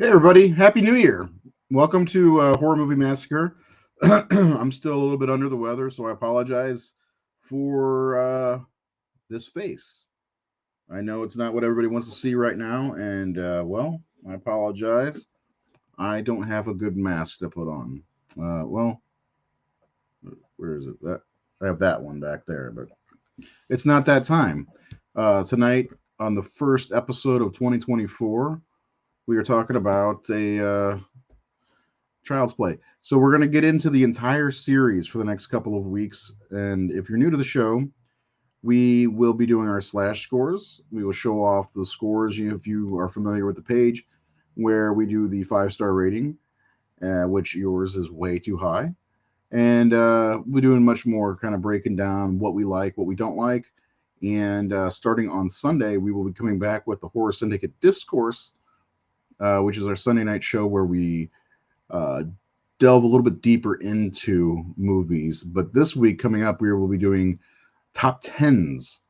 Everybody, Happy New Year. Welcome to Horror Movie Massacre. I'm still a little bit under the weather, so I apologize for this face. I know it's not what everybody wants to see right now, and I apologize. I don't have a good mask to put on. Well, where is it? I have that one back there, but it's not that time. Tonight, on the first episode of 2024, we are talking about a Child's Play. So we're going to get into the entire series for the next couple of weeks. And if you're new to the show, we will be doing our slash scores. We will show off the scores if you are familiar with the page where we do the 5-star rating, which yours is way too high. And we're doing much more kind of breaking down what we like, what we don't like. And starting on Sunday, we will be coming back with the Horror Syndicate Discourse, which is our Sunday night show where we delve a little bit deeper into movies. But this week coming up, we will be doing top tens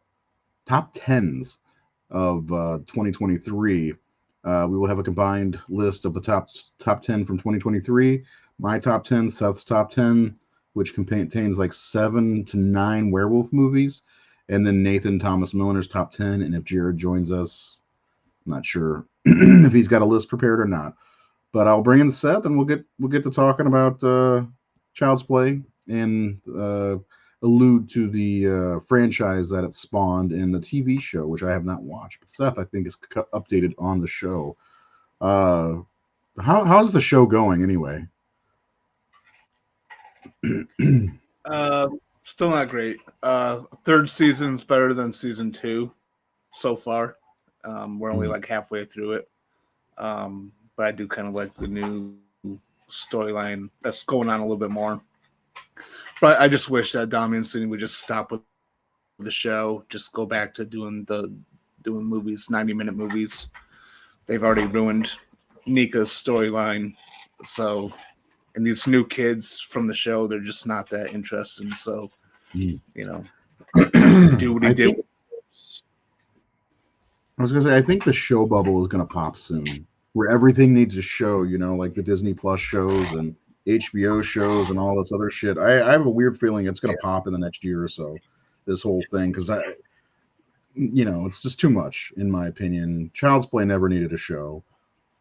of 2023. We will have a combined list of the top 10 from 2023. My top 10, Seth's top 10, which contains like 7 to 9 werewolf movies, and then Nathan Thomas Milner's top 10. And if Jared joins us, I'm not sure if he's got a list prepared or not. But I'll bring in Seth, and we'll get to talking about Child's Play and allude to the franchise that it spawned in the TV show, which I have not watched. But Seth, I think, is updated on the show. How's the show going anyway? Still not great. Third season's better than season 2 so far. We're only like halfway through it. But I do kind of like the new storyline that's going on a little bit more. But I just wish that Dami and Sydney would just stop with the show, just go back to doing movies, 90-minute movies. They've already ruined Nika's storyline. So, and these new kids from the show, they're just not that interesting. So, do what he did. I was going to say, I think the show bubble is going to pop soon, where everything needs a show, like the Disney Plus shows and HBO shows and all this other shit. I have a weird feeling it's going to pop in the next year or so, this whole thing, because it's just too much, in my opinion. Child's Play never needed a show.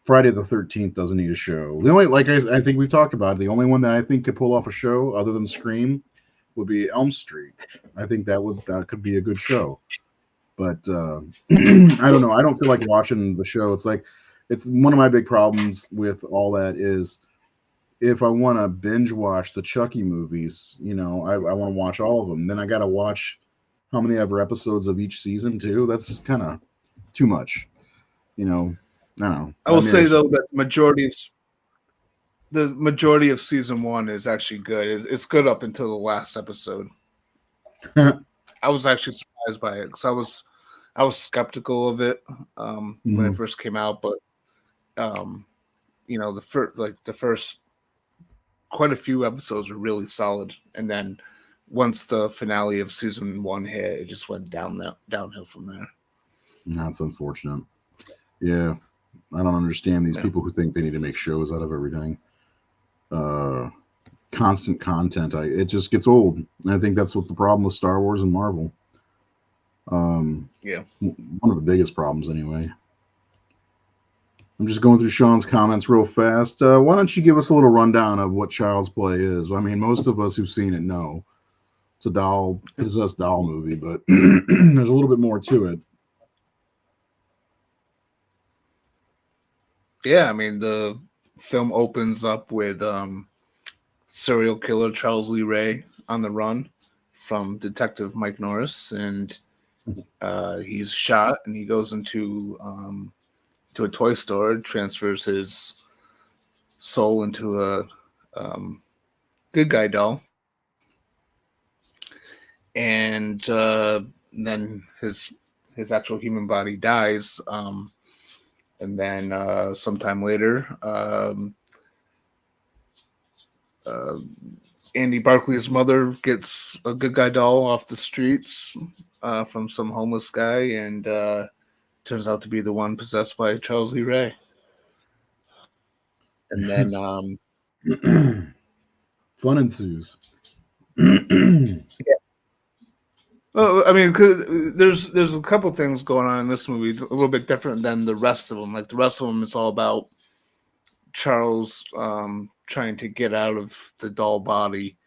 Friday the 13th doesn't need a show. The only, like I think we've talked about, the only one that I think could pull off a show other than Scream would be Elm Street. I think that could be a good show. But I don't know. I don't feel like watching the show. It's one of my big problems with all that is if I want to binge watch the Chucky movies, I want to watch all of them. Then I got to watch how many ever episodes of each season too. That's kind of too much. I don't know. I will say though that the majority of season 1 is actually good. It's good up until the last episode. I was actually surprised by it because I was skeptical of it when it first came out, but the first quite a few episodes were really solid, and then once the finale of season 1 hit, it just went downhill from there. That's unfortunate. Yeah, I don't understand these people who think they need to make shows out of everything. Constant content, it just gets old. And I think that's what the problem with Star Wars and Marvel. One of the biggest problems, anyway. I'm just going through Sean's comments real fast. Why don't you give us a little rundown of what Child's Play is? I mean, most of us who've seen it know it's a possessed doll movie, but there's a little bit more to it. Yeah, I mean, the film opens up with serial killer Charles Lee Ray on the run from Detective Mike Norris, and he's shot, and he goes into to a toy store, transfers his soul into a good guy doll, and then his actual human body dies. And then sometime later, Andy Barkley's mother gets a good guy doll off the streets from some homeless guy, and turns out to be the one possessed by Charles Lee Ray. and then Fun ensues. well, I mean, 'cause there's a couple things going on in this movie a little bit different than the rest of them. Like the rest of them, it's all about Charles trying to get out of the doll body,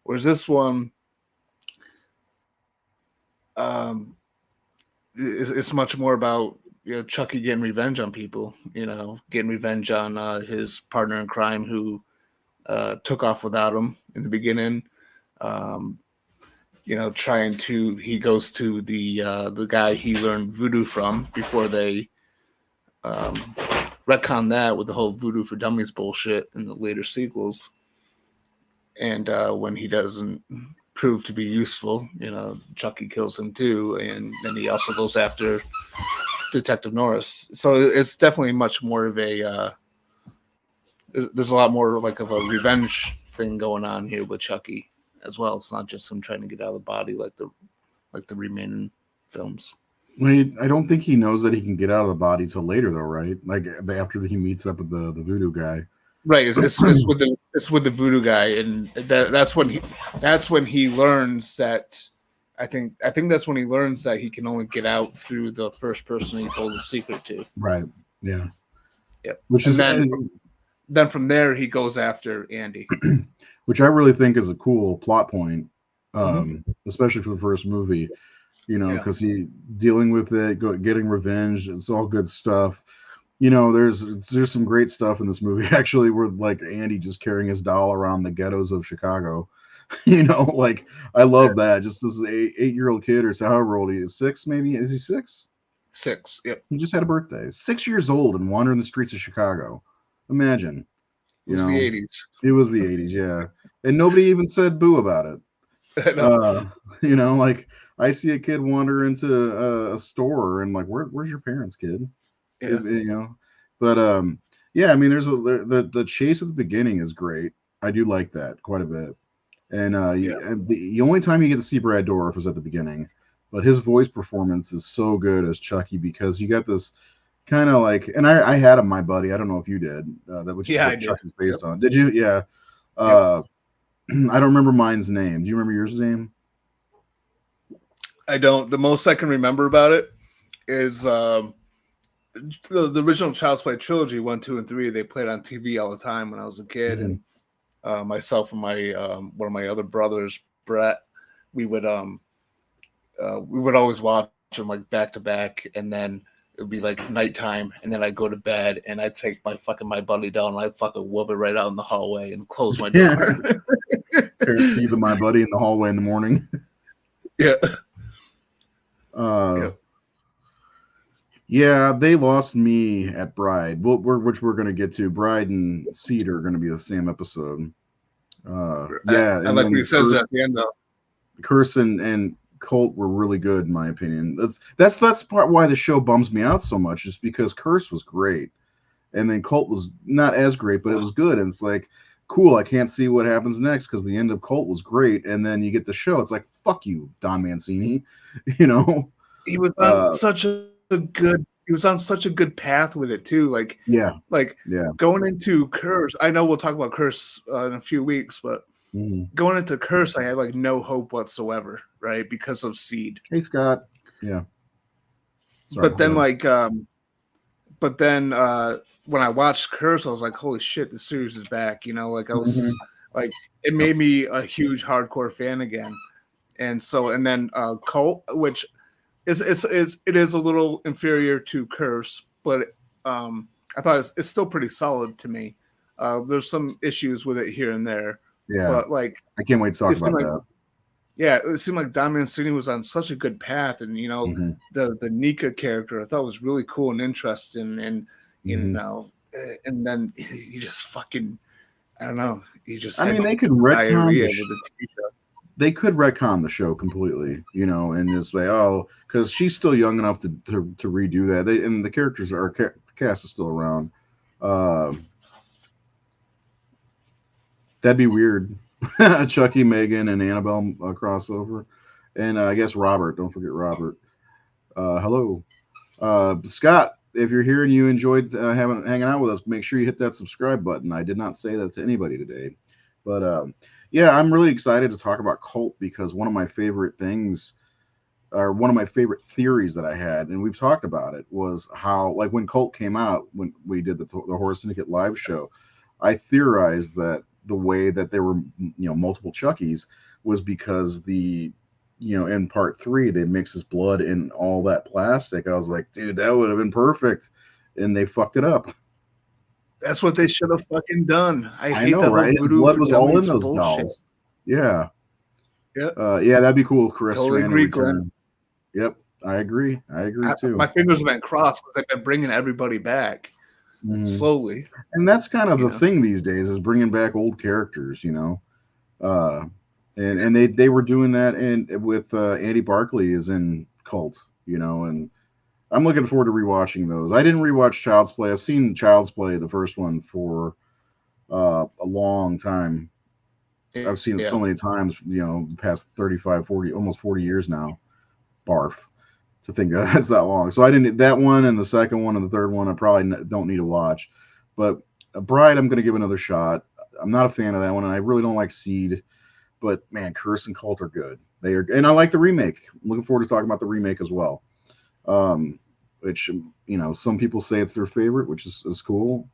whereas this one, um, it's much more about Chucky getting revenge on people. Getting revenge on his partner in crime who took off without him in the beginning. Um, he goes to the guy he learned voodoo from before they retcon that with the whole voodoo for dummies bullshit in the later sequels. And when he doesn't prove to be useful, Chucky kills him too, and then he also goes after Detective Norris. So it's definitely much more of a there's a lot more like of a revenge thing going on here with Chucky as well. It's not just him trying to get out of the body like the remaining films. I don't think he knows that he can get out of the body till later, though, right? Like after he meets up with the voodoo guy. Right, it's with the voodoo guy, and that's when he learns that. I think that's when he learns that he can only get out through the first person he told the secret to. Right. Yeah. Yep. Which and is then from there he goes after Andy, which I really think is a cool plot point, especially for the first movie. Because he dealing with it, getting revenge. It's all good stuff. There's some great stuff in this movie actually, where like Andy just carrying his doll around the ghettos of Chicago. Like I love that. Just this 8-year-old kid, or however old he is, 6 maybe. Is he 6? 6. Yep. He just had a birthday. 6 years old and wandering the streets of Chicago. Imagine. It was the 80s. It was the 80s, yeah. And nobody even said boo about it. Like I see a kid wander into a store and like, where's your parents, kid? Yeah. But yeah, I mean, there's the chase at the beginning is great. I do like that quite a bit. And the only time you get to see Brad Dourif is at the beginning, but his voice performance is so good as Chucky, because you got this kind of like, and I had him, my buddy. I don't know if you did. That was Chucky's based on. Did you? Yeah. I don't remember mine's name. Do you remember yours name? I don't. The most I can remember about it is the original Child's Play trilogy 1, 2, and 3. They played on TV all the time when I was a kid, and myself and my one of my other brothers, Brett, we would always watch them like back to back, and then it would be like nighttime, and then I'd go to bed, and I'd take my buddy down, and I'd fucking whoop it right out in the hallway and close my door. Parents see my buddy in the hallway in the morning. Yeah. Yeah, they lost me at Bride, which we're going to get to. Bride and Seed are going to be the same episode. Yeah, I like what he says at the end, though. Curse and Colt were really good, in my opinion. That's part why the show bums me out so much, is because Curse was great, and then Colt was not as great, but it was good. And it's like, cool, I can't see what happens next because the end of Colt was great, and then you get the show. It's like, fuck you, Don Mancini. He was on such a good path with it too. Going into Curse. I know we'll talk about Curse in a few weeks, but going into Curse, I had like no hope whatsoever, right? Because of Seed. Hey, Scott. Yeah. Sorry, but then when I watched Curse, I was like, holy shit, the series is back. I was like, it made me a huge hardcore fan again. And then Cult, which it is a little inferior to Curse, but I thought it's still pretty solid to me. There's some issues with it here and there. Yeah. But like, I can't wait to talk about that. Yeah, it seemed like Don Mancini was on such a good path, and the Nika character I thought was really cool and interesting, and and then he just fucking, I don't know, he just. I mean, they could retcon they could retcon the show completely, and just say, oh, because she's still young enough to redo that. And the characters the cast is still around. That'd be weird. Chucky, Megan, and Annabelle crossover, and I guess Robert. Don't forget Robert. Hello, Scott. if you're here and you enjoyed hanging out with us, make sure you hit that subscribe button. I did not say that to anybody today, but yeah, I'm really excited to talk about Cult because one of my favorite things, or one of my favorite theories that I had, and we've talked about it, was how, like, when Cult came out, when we did the Horror Syndicate live show, I theorized that the way that there were, multiple Chuckies was because in part 3 they mix his blood in all that plastic. I was like, dude, that would have been perfect, and they fucked it up. That's what they should have fucking done. I hate know, that whole right? His voodoo blood for was all in dummies those bullshit. dolls. Yeah. Yep. Yeah, that'd be cool. Chris Totally Sarandon agree, return. Glenn. Yep, I agree too. My fingers have been crossed because I've been bringing everybody back slowly. And that's kind of the thing these days, is bringing back old characters, and they were doing that with Andy Barclay is in Cult, and I'm looking forward to rewatching those. I didn't rewatch Child's Play. I've seen Child's Play, the first one, for a long time. I've seen it so many times, the past 35, 40, almost 40 years now. Barf. To think that's that long. So I didn't, that one and the second one and the third one I probably don't need to watch. But Bride, I'm going to give another shot. I'm not a fan of that one, and I really don't like Seed. But man, Curse and Cult are good. They are, and I like the remake. I'm looking forward to talking about the remake as well. Which some people say it's their favorite, which is cool.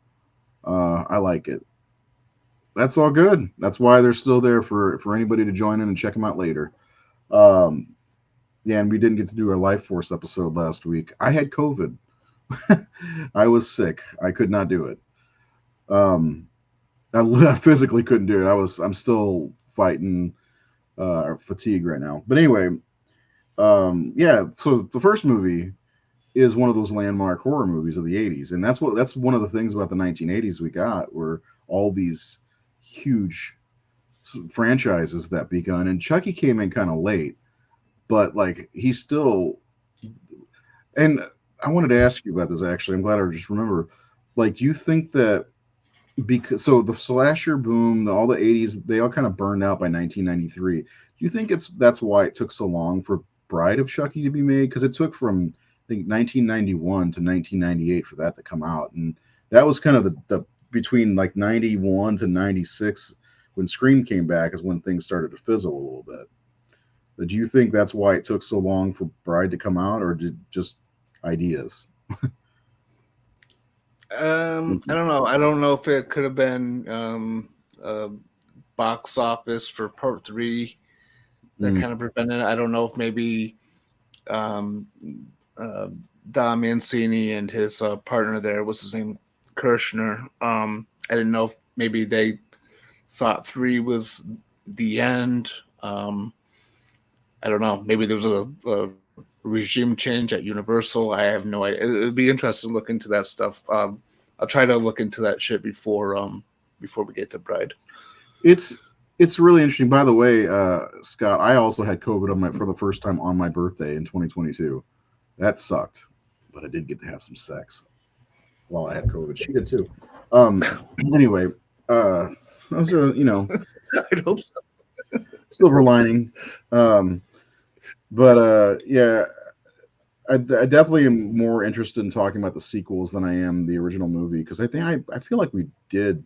I like it. That's all good. That's why they're still there for anybody to join in and check them out later. Yeah, and we didn't get to do our Life Force episode last week. I had COVID. I was sick. I could not do it. I physically couldn't do it. I'm still fighting fatigue right now. But anyway, yeah. So the first movie is one of those landmark horror movies of the 80s, and that's one of the things about the 1980s we got, were all these huge franchises that begun. And Chucky came in kind of late, but like he's still. And I wanted to ask you about this, actually. I'm glad I just remember. Like, do you think that because the slasher boom, all the 80s, they all kind of burned out by 1993. Do you think that's why it took so long for Bride of Chucky to be made? Because it took from, I think, 1991 to 1998 for that to come out, and that was kind of the between like 91 to 96 when Scream came back is when things started to fizzle a little bit. But do you think that's why it took so long for Bride to come out, or just ideas? I don't know. I don't know if it could have been box office for part 3 that kind of prevented it. I don't know if maybe Don Mancini and his partner there, what's his name, Kirshner. I didn't know if maybe they thought 3 was the end. I don't know. Maybe there was a regime change at Universal. I have no idea. It would be interesting to look into that stuff. I'll try to look into that shit before we get to Bride. It's really interesting. By the way, Scott, I also had COVID for the first time on my birthday in 2022. That sucked, but I did get to have some sex while I had COVID. She did too. Anyway, those are I hope so. Silver lining. But yeah, I definitely am more interested in talking about the sequels than I am the original movie, because I think I feel like we did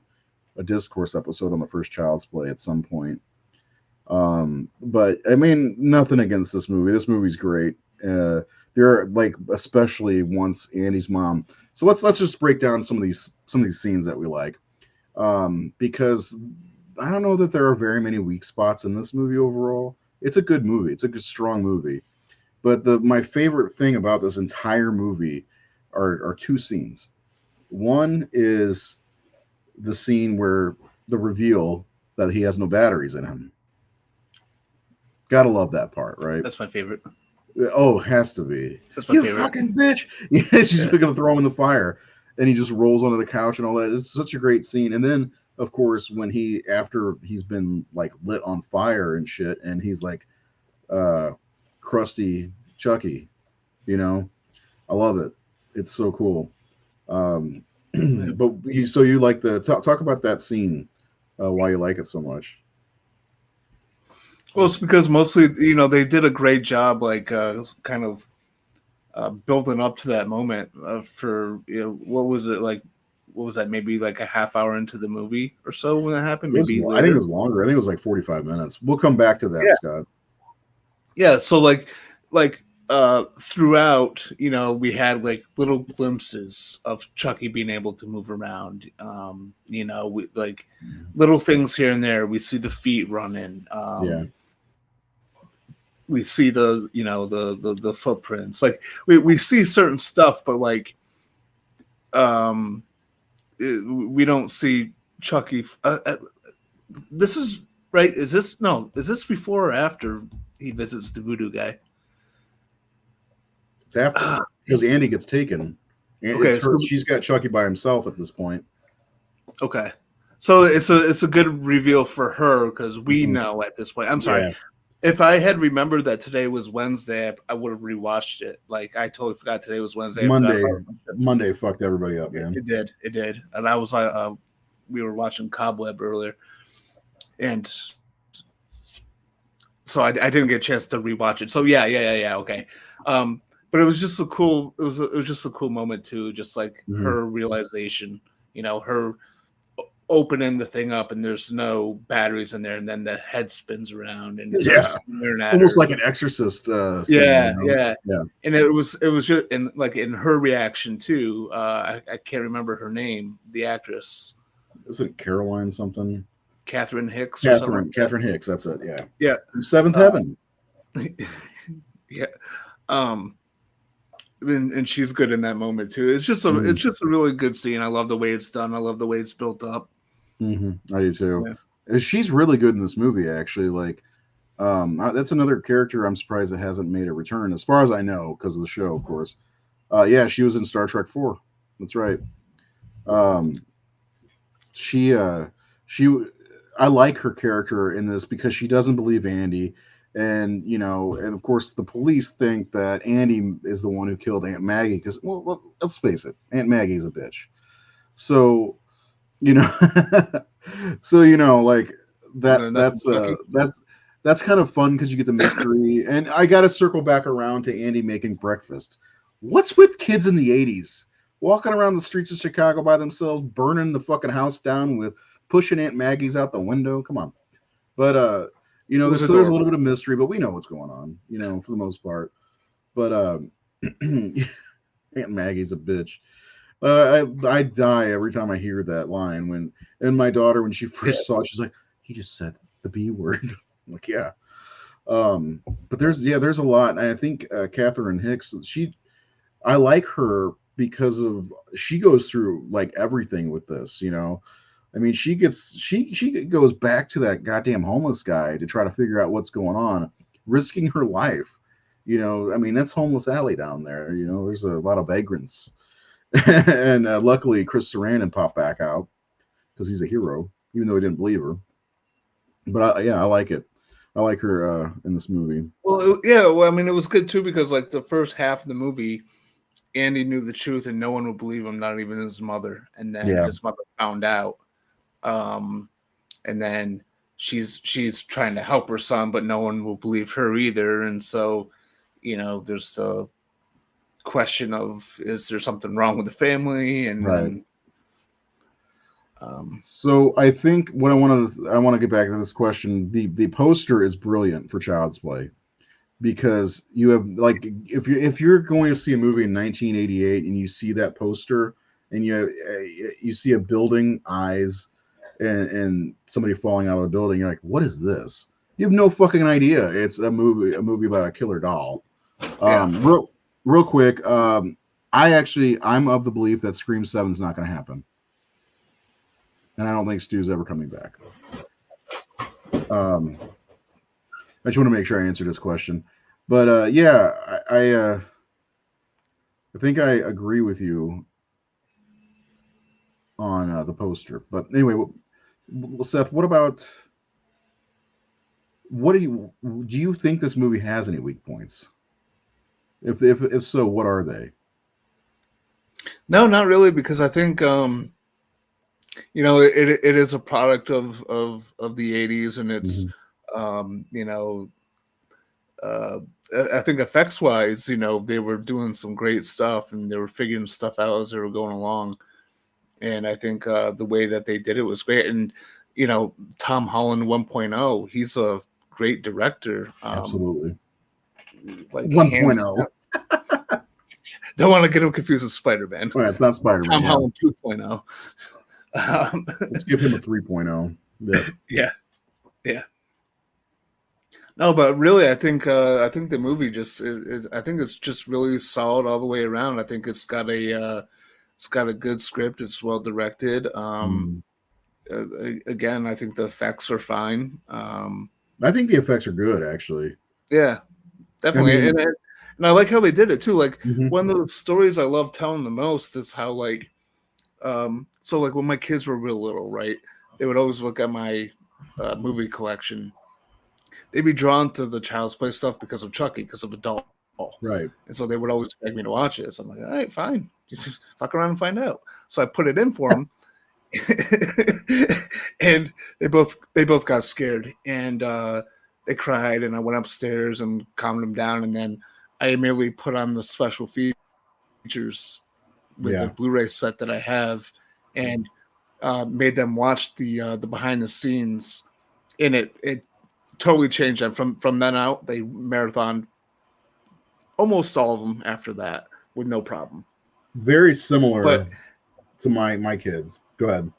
a discourse episode on the first Child's Play at some point. But I mean, nothing against this movie. This movie's great. There are, like, especially once Andy's mom. So let's just break down some of these scenes that we like, because I don't know that there are very many weak spots in this movie overall. It's a good movie. It's a good, strong movie. But my favorite thing about this entire movie are 2 scenes. One is the scene where the reveal that he has no batteries in him. Gotta love that part, right? That's my favorite. Oh, has to be. That's my favorite. Fucking bitch! Yeah, she's gonna throw him in the fire, and he just rolls onto the couch and all that. It's such a great scene. And then, of course, when after he's been like lit on fire and shit, and he's like, crusty Chucky, I love it. It's so cool. But you like the talk about that scene, why you like it so much? Well, it's because mostly, they did a great job, like kind of building up to that moment for what was it like? What was that? Maybe like a half hour into the movie or so when that happened. Maybe I think it later. was longer. I think it was like 45 minutes. We'll come back to that, Yeah. Scott. Yeah. So like throughout, we had like little glimpses of Chucky being able to move around. We like little things here and there. We see the feet running. Yeah. We see the footprints. Like we see certain stuff, but like we don't see Chucky. This is right. Is this before or after he visits the voodoo guy? It's after, because Andy gets taken. Okay, It's her. She's got Chucky by himself at this point. Okay, so it's a good reveal for her because we know at this point. I'm sorry. Yeah. If I had remembered that today was Wednesday, I would have rewatched it. Like I totally forgot today was Wednesday. Monday fucked everybody up, man. It did. And I was like, we were watching Cobweb earlier, and so I didn't get a chance to rewatch it. So yeah, okay. But it was just a cool. It was just a cool moment too. Just like her realization, her opening the thing up and there's no batteries in there, and then the head spins around and it's almost like an exorcist. Yeah. And it was just in her reaction too. I can't remember her name, the actress. Is it Caroline something? Catherine Hicks. Catherine Hicks. That's it. Yeah. Yeah. Seventh Heaven. Yeah. And she's good in that moment too. It's just a really good scene. I love the way it's done. I love the way it's built up. Mm-hmm. I do too. Yeah. She's really good in this movie, actually. Like, that's another character I'm surprised it hasn't made a return, as far as I know, because of the show, of course. Yeah, she was in Star Trek 4. That's right. I like her character in this because she doesn't believe Andy. And and of course the police think that Andy is the one who killed Aunt Maggie because, well, let's face it, Aunt Maggie's a bitch. So, like that's kind of fun because you get the mystery. And I got to circle back around to Andy making breakfast. What's with kids in the 80s walking around the streets of Chicago by themselves, burning the fucking house down with pushing Aunt Maggie's out the window? Come on. But there's a little bit of mystery, but we know what's going on, for the most part. But Aunt Maggie's a bitch. I die every time I hear that line. And my daughter, when she first saw it, she's like, he just said the B word. I'm like, yeah. But there's a lot. And I think Catherine Hicks, I like her because she goes through like everything with this, I mean, she goes back to that goddamn homeless guy to try to figure out what's going on, risking her life. I mean, that's Homeless Alley down there. There's a lot of vagrants. And luckily, Chris Sarandon popped back out because he's a hero, even though he didn't believe her. But I like it. I like her in this movie. Well, Well, I mean, it was good too because like the first half of the movie, Andy knew the truth and no one would believe him, not even his mother. And then his mother found out. And then she's trying to help her son, but no one will believe her either. And so, there's the question of, is there something wrong with the family? And then, so I think what I want to get back to this question. The poster is brilliant for Child's Play because you have like if you're going to see a movie in 1988 and you see that poster and you see a building, eyes, and somebody falling out of the building, you're like, what is this? You have no fucking idea. It's a movie about a killer doll. Real quick, I'm of the belief that Scream 7 is not going to happen. And I don't think Stu's ever coming back. I just want to make sure I answered this question. But I think I agree with you on the poster. But anyway, Seth, what do you think this movie has any weak points? If so, what are they? No, not really, because I think it is a product of the 80s, and it's uh, I think effects wise, they were doing some great stuff and they were figuring stuff out as they were going along. And I think the way that they did it was great. And Tom Holland 1.0, he's a great director. Absolutely. Like 1.0. Don't want to get him confused with Spider-Man. Well, it's not Spider-Man. Tom Holland 2.0. Let's give him a 3.0. Yeah. No, but really, I think the movie just is. I think it's just really solid all the way around. I think it's got a good script. It's well directed. Again, I think the effects are fine. I think the effects are good, actually. Yeah, definitely. And I like how they did it too. Like one of the stories I love telling the most is how so like when my kids were real little, right? They would always look at my movie collection. They'd be drawn to the Child's Play stuff because of Chucky, because of a doll. Right. And so they would always beg me to watch it. So I'm like, all right, fine. Just fuck around and find out. So I put it in for them. And they both got scared. And they cried. And I went upstairs and calmed them down. And then I immediately put on the special features with the Blu-ray set that I have. And made them watch the behind the scenes. And it totally changed them. From then out, they marathoned almost all of them after that with no problem. Very similar to my kids. Go ahead.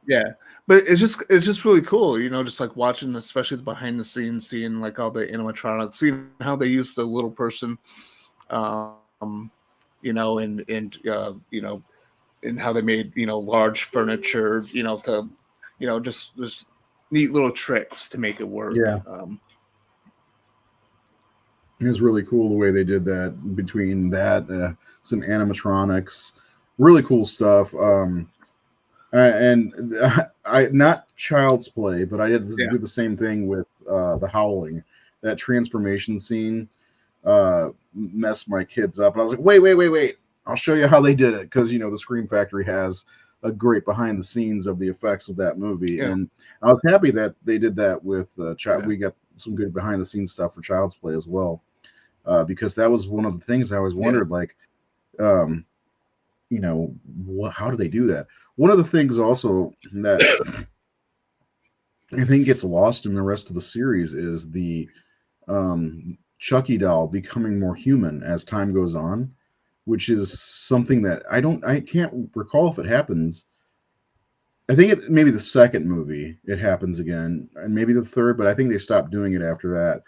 Yeah, but it's just really cool, just like watching, especially the behind the scenes, seeing like all the animatronics, seeing how they use the little person, and how they made large furniture, to just neat little tricks to make it work. Yeah. It was really cool the way they did that, between that, some animatronics, really cool stuff. And I not Child's Play, but I had to do the same thing with The Howling. That transformation scene messed my kids up. And I was like, wait. I'll show you how they did it, because the Scream Factory has a great behind the scenes of the effects of that movie. And I was happy that they did that with Child. We got some good behind the scenes stuff for Child's Play as well, because that was one of the things I always wondered, how do they do that? One of the things also that I think gets lost in the rest of the series is the Chucky doll becoming more human as time goes on, which is something that I can't recall if it happens. I think maybe the second movie it happens again, and maybe the third, but I think they stopped doing it after that.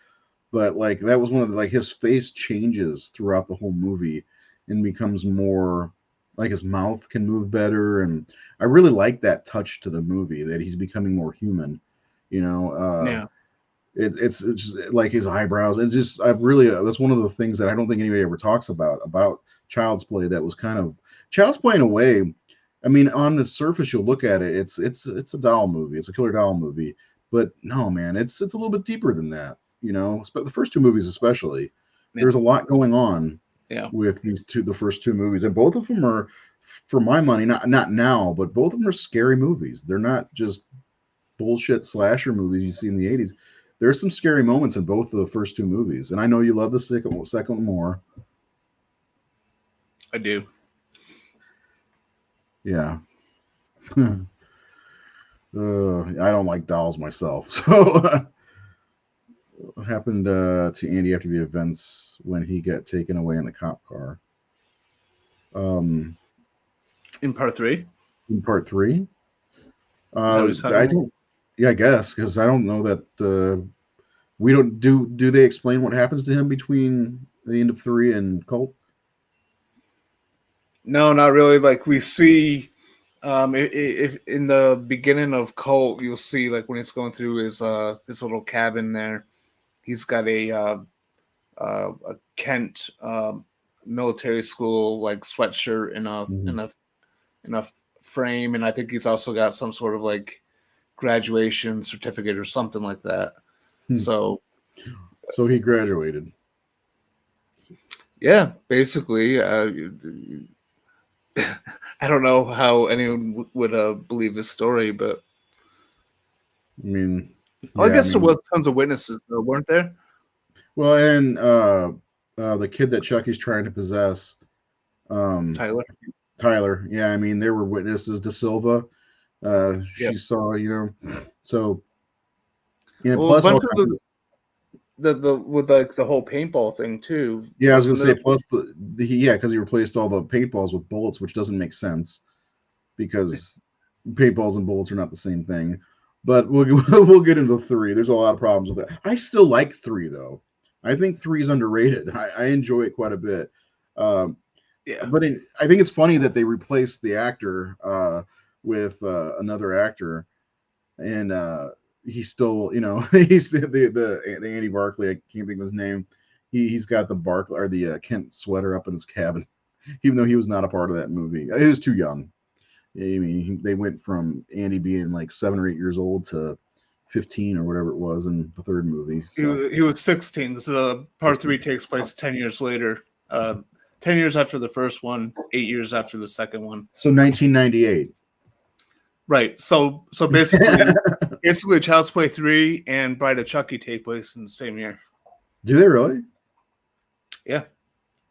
But like that was one of the, his face changes throughout the whole movie and becomes more like his mouth can move better, and I really like that touch to the movie, that he's becoming more human. It's just like his eyebrows. It's just that's one of the things that I don't think anybody ever talks about Child's Play. That was kind of Child's Play in a way. I mean, on the surface, you'll look at it, it's a doll movie, it's a killer doll movie, but no, man, it's a little bit deeper than that. But the first two movies especially, there's a lot going on. With the first two movies, and both of them are, for my money, not now, but both of them are scary movies. They're not just bullshit slasher movies you see in the 80s. There's some scary moments in both of the first two movies, and I know you love the second one more. I do. Yeah. I don't like dolls myself, so what happened to Andy after the events when he got taken away in the cop car? In part 3? In part 3? I think, I guess, because I don't know that we don't do they explain what happens to him between the end of 3 and Cult? No, not really. Like we see, if in the beginning of Cult, you'll see like when it's going through his little cabin there, he's got a Kent military school like sweatshirt in a frame, and I think he's also got some sort of like graduation certificate or something like that. So he graduated. Yeah, basically. I don't know how anyone would believe this story, but I mean, I guess there was tons of witnesses, though, weren't there? Well, and the kid that Chucky's trying to possess, um, Tyler. Tyler. Yeah, I mean, there were witnesses to Silva. Yep. She saw, so yeah. Well, a Plus, all bunch of kinds of, the with like the whole paintball thing too. yeah, I was gonna Wasn't say there? plus yeah, because he replaced all the paintballs with bullets, which doesn't make sense because paintballs and bullets are not the same thing. But we'll get into three. There's a lot of problems with it. I still like three though. I think three is underrated. I enjoy it quite a bit. Um, Yeah. I think it's funny that they replaced the actor with another actor, and he's still, he's the Andy Barkley. I can't think of his name. He's got the Barkley or the Kent sweater up in his cabin, even though he was not a part of that movie. He was too young. I mean, they went from Andy being like 7 or 8 years old to 15 or whatever it was in the third movie. So He was 16. So the part 3 takes place 10 years later. 10 years after the first one, 8 years after the second one. so 1998. Right. So basically Child's Play 3 and Bride of Chucky take place in the same year. Do they really? Yeah.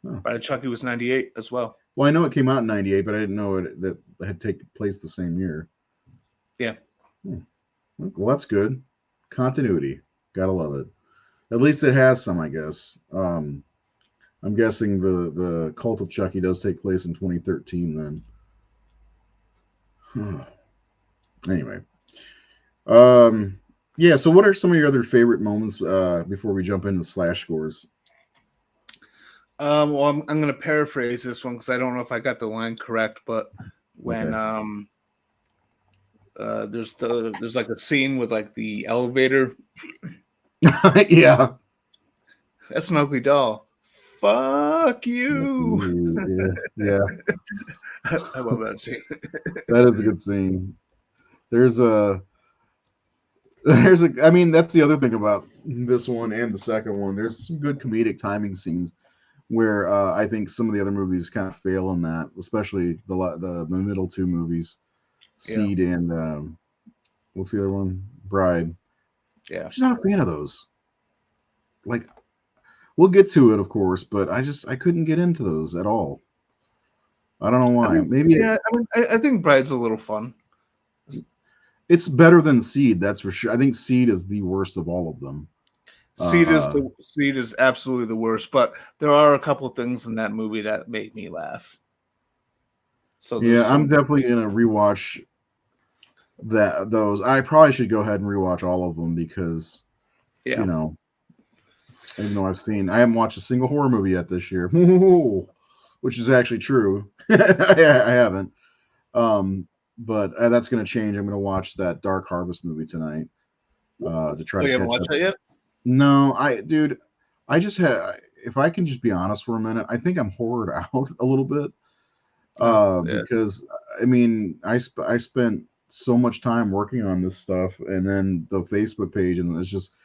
Oh. Bride of Chucky was 98 as well. Well, I know it came out in 98, but I didn't know that it had taken place the same year. Yeah. Well, that's good. Continuity. Gotta love it. At least it has some, I guess. I'm guessing the Cult of Chucky does take place in 2013 then. Anyway. Yeah, so what are some of your other favorite moments before we jump into the slash scores? Well, I'm going to paraphrase this one because I don't know if I got the line correct, but when there's like a scene with like the elevator. Yeah. That's an ugly doll. Fuck you. Yeah. I love that scene. That is a good scene. I mean, that's the other thing about this one and the second one. There's some good comedic timing scenes where I think some of the other movies kind of fail in that, especially the middle two movies, Seed and what's the other one? Bride. Yeah. I'm just not a fan of those. Like, we'll get to it, of course, but I couldn't get into those at all. I don't know why. I think Bride's a little fun. It's better than Seed, that's for sure. I think Seed is the worst of all of them. Seed is absolutely the worst, but there are a couple of things in that movie that made me laugh. So yeah, I'm definitely gonna rewatch those. I probably should go ahead and rewatch all of them because even though I haven't watched a single horror movie yet this year, which is actually true. I haven't. But that's going to change. I'm going to watch that Dark Harvest movie tonight to try to you catch haven't watched up. that yet? No, I just had. If I can just be honest for a minute, I think I'm horrored out a little bit because I mean I spent so much time working on this stuff, and then the Facebook page, and it's just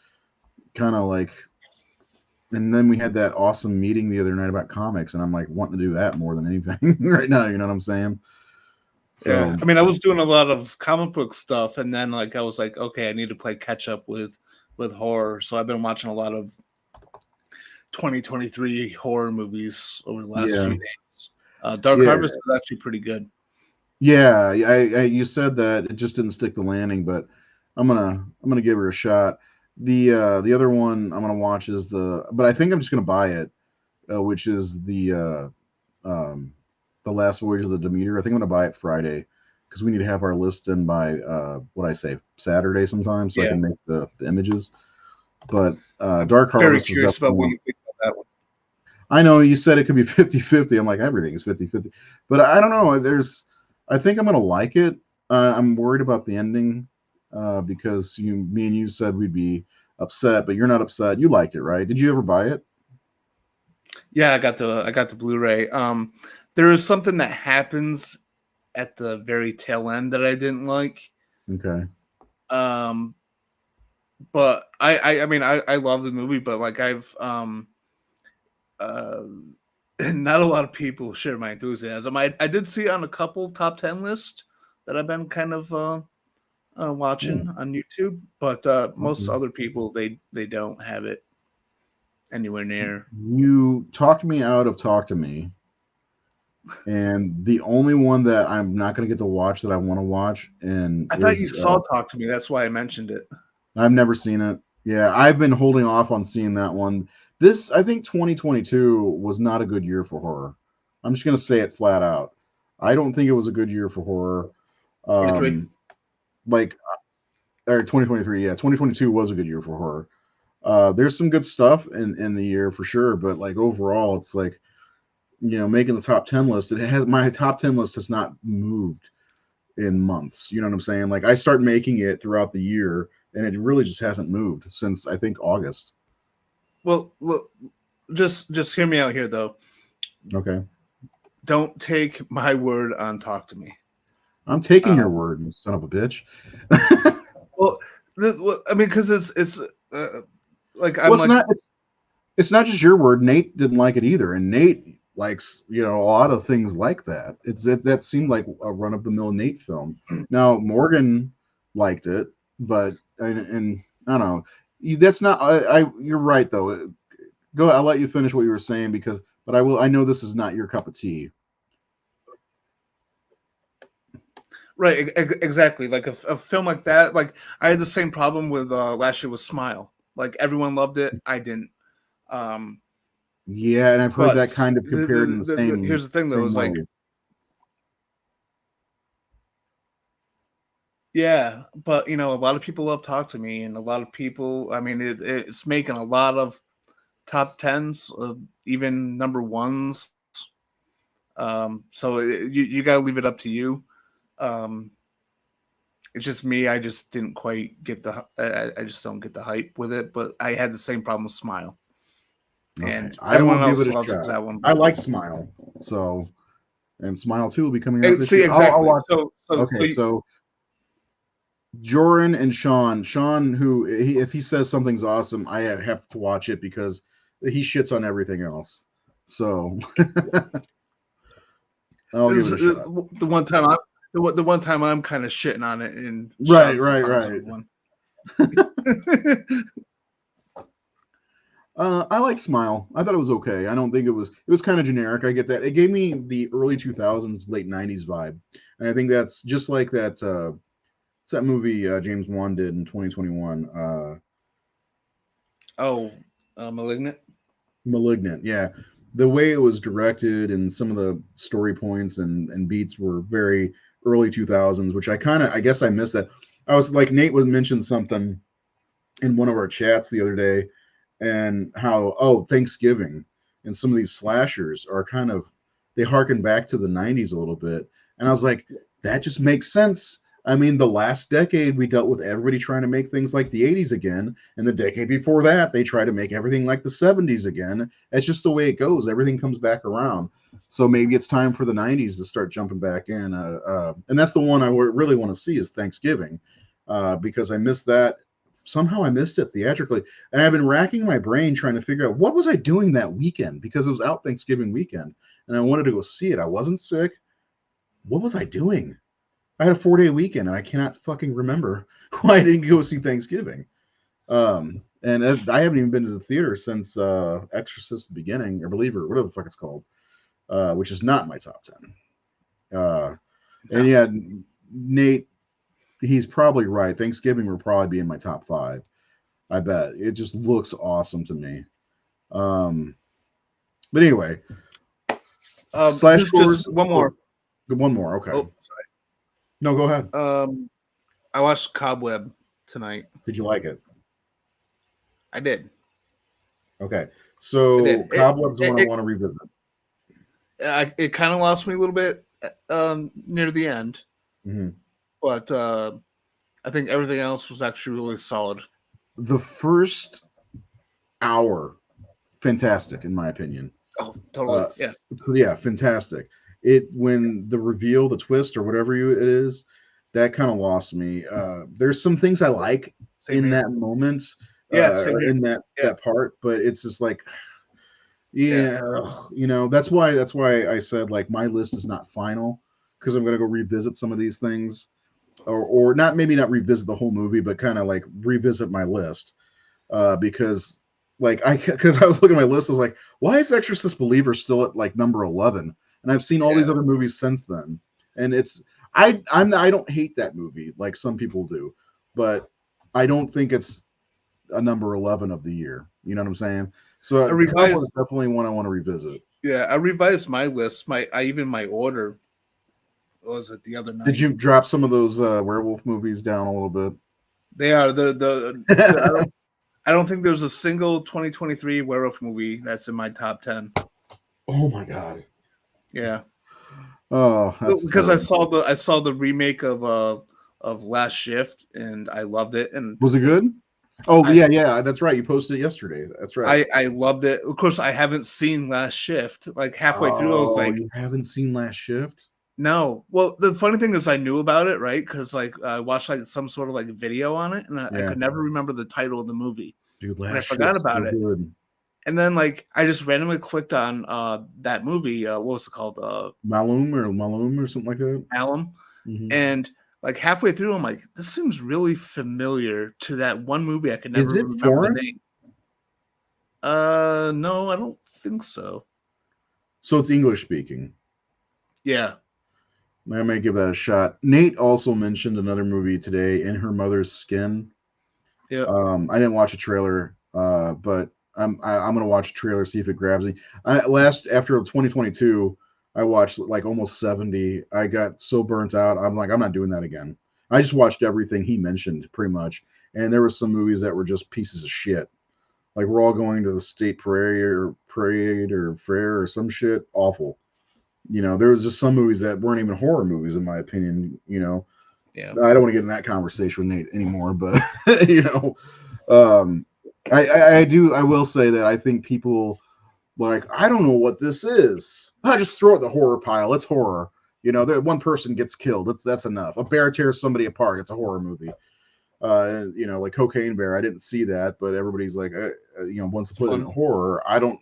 kind of like. And then we had that awesome meeting the other night about comics, and I'm like wanting to do that more than anything right now. You know what I'm saying? So, yeah, I mean, I was doing a lot of comic book stuff, and then like I was like, okay, I need to play catch up with horror. So I've been watching a lot of 2023 horror movies over the last few days. Dark Harvest is actually pretty good. Yeah, you said that it just didn't stick the landing, but I'm gonna give her a shot. The other one I'm gonna watch is but I think I'm just gonna buy it, which is the Last Voyage of the Demeter. I think I'm gonna buy it Friday because we need to have our list in by Saturday sometime so I can make the images. But Dark Harvest very curious about what you think about that one. I know you said it could be 50-50. I'm like, everything is 50-50. But I don't know. I think I'm gonna like it. I'm worried about the ending because me and you said we'd be upset, but you're not upset. You liked it, right? Did you ever buy it? Yeah, I got the Blu-ray. There is something that happens at the very tail end that I didn't like. Okay. But I mean I love the movie, but like I've not a lot of people share my enthusiasm. I did see it on a couple top 10 lists that I've been kind of watching on YouTube, but most other people they don't have it anywhere near. You talked me out of Talk to Me, and the only one that I'm not going to get to watch that I want to watch and I thought you is saw Talk to Me. That's why I mentioned it. I've never seen it. Yeah, I've been holding off on seeing that one. This, I think 2022 was not a good year for horror. I'm just going to say it flat out. I don't think it was a good year for horror. 23. Like, or 2023, yeah, 2022 was a good year for horror. There's some good stuff in the year for sure, but like overall, it's like, making the top 10 list. It has my top 10 list has not moved in months. You know what I'm saying? Like I start making it throughout the year, and it really just hasn't moved since I think August. Well, look, just hear me out here though. Okay, Don't take my word on Talk to Me. I'm taking your word, you son of a bitch. Well, I mean, because it's like I'm Well, it's like not. It's not just your word. Nate didn't like it either, and Nate likes a lot of things like that. That seemed like a run of the mill Nate film. Now Morgan liked it, but and I don't know. That's not. You're right though. Go. I'll let you finish what you were saying because, but I will. I know this is not your cup of tea. right, exactly. Like a film like that. Like I had the same problem with last year with Smile. Like everyone loved it, I didn't. Um, Yeah, and I've heard but that kind of compared in the here's the thing though, same is like way. yeah, but a lot of people love Talk to Me, and a lot of people. I mean, it's making a lot of top tens, even number ones. So you got to leave it up to you. Um, it's just me. I just didn't quite get I just don't get the hype with it. But I had the same problem with Smile, Okay, and I will everyone give else it a loves shot. that one. I But like Smile, so and Smile 2 will be coming out this see, year. I'll exactly. watch it. Okay, so Joran and Sean, who if he says something's awesome, I have to watch it because he shits on everything else. So I'll give it a shot. the one time the one time I'm kind of shitting on it, and Right, Sean's the right, right. positive one. I like Smile. I thought it was okay. I don't think it was. It was kind of generic. I get that. It gave me the early 2000s, late 90s vibe, and I think that's just like that. It's that movie James Wan did in 2021. Oh, Malignant. Malignant, yeah. The way it was directed and some of the story points and beats were very early 2000s, which I guess I missed that. I was like, Nate was mentioned something in one of our chats the other day, and how, Thanksgiving and some of these slashers are kind of, they harken back to the 90s a little bit. And I was like, that just makes sense. I mean, the last decade we dealt with everybody trying to make things like the 80s again, and the decade before that they try to make everything like the 70s again. It's just the way it goes. Everything comes back around. So maybe it's time for the 90s to start jumping back in. And that's the one I really want to see is Thanksgiving, because I missed that. Somehow I missed it theatrically, and I've been racking my brain trying to figure out what was I doing that weekend because it was out Thanksgiving weekend, and I wanted to go see it. I wasn't sick. What was I doing? I had a 4-day weekend, and I cannot fucking remember why I didn't go see Thanksgiving. And I haven't even been to the theater since Exorcist: The Beginning, or Believer, whatever the fuck it's called, which is not in my top 10. And yeah, Nate, he's probably right. Thanksgiving will probably be in my top 5. I bet it just looks awesome to me. But anyway, slash scores. Just one more. One more. Okay. Oh, sorry. No, go ahead. I watched Cobweb tonight. Did you like it? I did. Okay. So Cobweb's one I want to revisit. It kind of lost me a little bit near the end, but I think everything else was actually really solid. The first hour, fantastic in my opinion. Oh, totally. Yeah, fantastic. When the reveal, the twist, or whatever it is, that kind of lost me. There's some things I like that moment, in that part, but it's just like, that's why I said like my list is not final because I'm gonna go revisit some of these things, or maybe not revisit the whole movie, but kind of like revisit my list, because Like because I was looking at my list, I was like, why is Exorcist Believer still at like number 11? And I've seen all these Yeah. other movies since then, and I don't hate that movie like some people do, but I don't think it's a number 11 of the year. You know what I'm saying? So I Cowboy is revised. definitely one I want to revisit. Yeah, I revised my list. My order. What was it the other Did night? you drop some of those werewolf movies down a little bit? They are the I don't think there's a single 2023 werewolf movie that's in my top 10. Oh my god! Yeah, Oh, that's because I terrible. saw the remake of Last Shift and I loved it, and Was it good? Oh I yeah, yeah, that's right. You posted it yesterday. That's right. I loved it. Of course, I haven't seen Last Shift. Like halfway through, I was Oh, like, you haven't seen Last Shift? no. Well, the funny thing is, I knew about it, right? Because like I watched like some sort of like video on it, and I Yeah, could never remember the title of the movie, dude, and I Last forgot Shift's so about it. good. And then like I just randomly clicked on that movie. What was it called? Malum or something like that. Alum. Hmm. And like halfway through, I'm like, this seems really familiar to that one movie I could Is never it remember the foreign? name. No, I don't think so. So it's English speaking. Yeah. I may give that a shot. Nate also mentioned another movie today, In Her Mother's Skin. Yeah. I didn't watch a trailer, but I'm gonna watch a trailer, see if it grabs me. After 2022, I watched like almost 70. I got so burnt out. I'm like, I'm not doing that again. I just watched everything he mentioned pretty much, and there were some movies that were just pieces of shit. Like we're all going to the state parade or fair or some shit. Awful. There was just some movies that weren't even horror movies in my opinion. Yeah. I don't want to get in that conversation with Nate anymore, but you know, um, I will say that I think people like, I don't know what this is. I just throw it in the horror pile. It's horror. That one person gets killed. That's enough. A bear tears somebody apart. It's a horror movie. Like Cocaine Bear. I didn't see that, but everybody's like, wants to It's put it in fun. horror. I don't.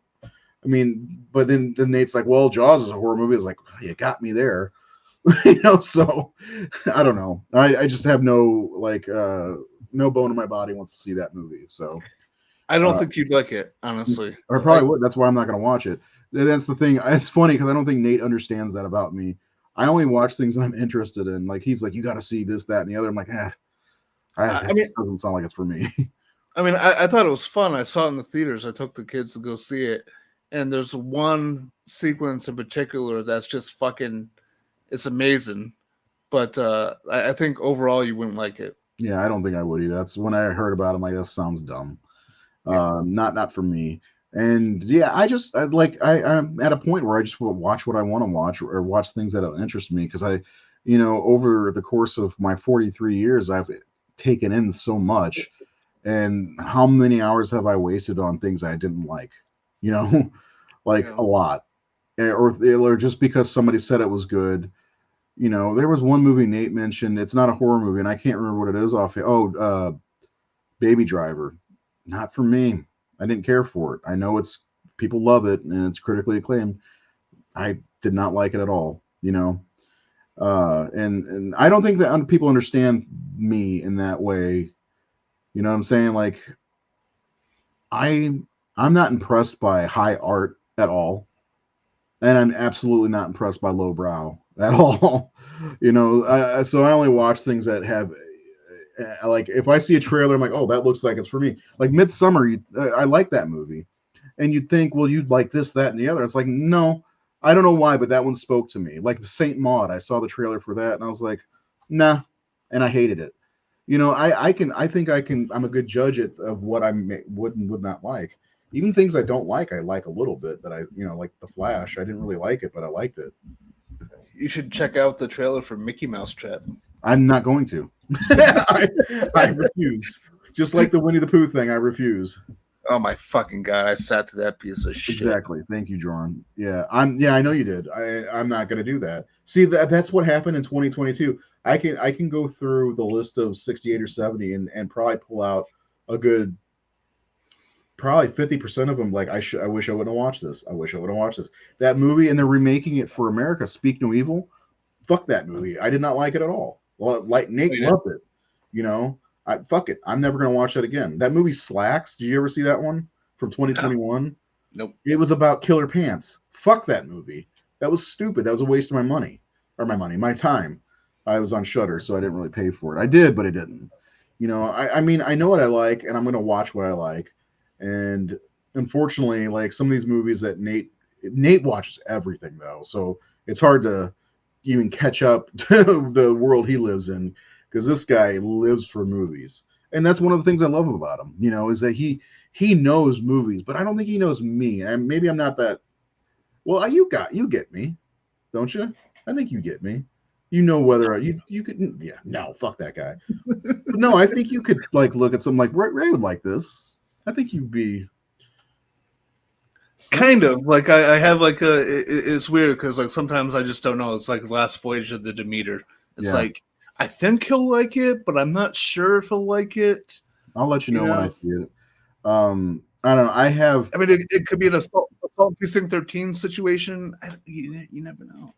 I mean, but then Nate's like, well, Jaws is a horror movie. I was like, oh, you got me there. So I don't know. I just have no bone in my body wants to see that movie. So I don't uh, think you'd like it, honestly. I Like probably would. That's why I'm not going to watch it. That's the thing. It's funny because I don't think Nate understands that about me. I only watch things that I'm interested in. Like he's like, you got to see this, that, and the other. I'm like, I it mean just doesn't sound like it's for me. I thought it was fun. I saw it in the theaters. I took the kids to go see it. And there's one sequence in particular that's just fucking it's amazing. But I think overall you wouldn't like it. Yeah, I don't think I would either. That's when I heard about him. Like, that sounds dumb. Yeah. Not for me. And yeah, I'm at a point where I just will watch what I want to watch or watch things that interest me because over the course of my 43 years, I've taken in so much. And how many hours have I wasted on things I didn't like? You know, like Yeah. a lot. Or just because somebody said it was good. There was one movie Nate mentioned. It's not a horror movie, and I can't remember what it is off. Baby Driver. Not for me. I didn't care for it. I know people love it and it's critically acclaimed. I did not like it at all. And I don't think that people understand me in that way. You know what I'm saying? Like I I'm not impressed by high art at all, and I'm absolutely not impressed by lowbrow at all. So I only watch things that have like if I see a trailer, I'm like, oh, that looks like it's for me. Like Midsummer, I like that movie, and you'd think, well, you'd like this, that, and the other. It's like, no, I don't know why, but that one spoke to me. Like Saint Maud, I saw the trailer for that, and I was like, nah, and I hated it. I think I'm a good judge of what I would and would not like. Even things I don't like, I like a little bit. Like The Flash, I didn't really like it, but I liked it. You should check out the trailer for Mickey Mouse Trap. I'm not going to. I refuse. Just like the Winnie the Pooh thing, I refuse. Oh my fucking god! I sat to that piece of shit. Exactly. Thank you, Jordan. Yeah, I know you did. I'm not going to do that. See, that's what happened in 2022. I can go through the list of 68 or 70 and probably pull out a good probably 50% of them. Like I wish I wouldn't have watched this. I wish I would have watched this. That movie, and they're remaking it for America. Speak No Evil. Fuck that movie. I did not like it at all. Well, like Nate loved it. Fuck it. I'm never gonna watch that again. That movie Slacks. Did you ever see that one? from 2021? Nope. It was about Killer Pants. Fuck that movie. That was stupid. That was a waste of my money. Or my time. I was on Shudder, so I didn't really pay for it. I did, but I didn't. You know, I mean, I know what I like, and I'm going to watch what I like. And unfortunately, like some of these movies that Nate watches everything, though. So it's hard to even catch up to the world he lives in, because this guy lives for movies. And that's one of the things I love about him, you know, is that he knows movies, but I don't think he knows me. And maybe I'm not that. Well, you get me, don't you? I think you get me. You know whether you could. Yeah, no, fuck that guy. But no, I think you could like look at something like Ray would like this. I think you'd be kind of like I have like it's weird because like sometimes I just don't know. It's like Last Voyage of the Demeter. It's like I think he'll like it, but I'm not sure if he'll like it. I'll let you know when I see it. I don't know. I mean, it could be an assault precinct 13 situation. You never know.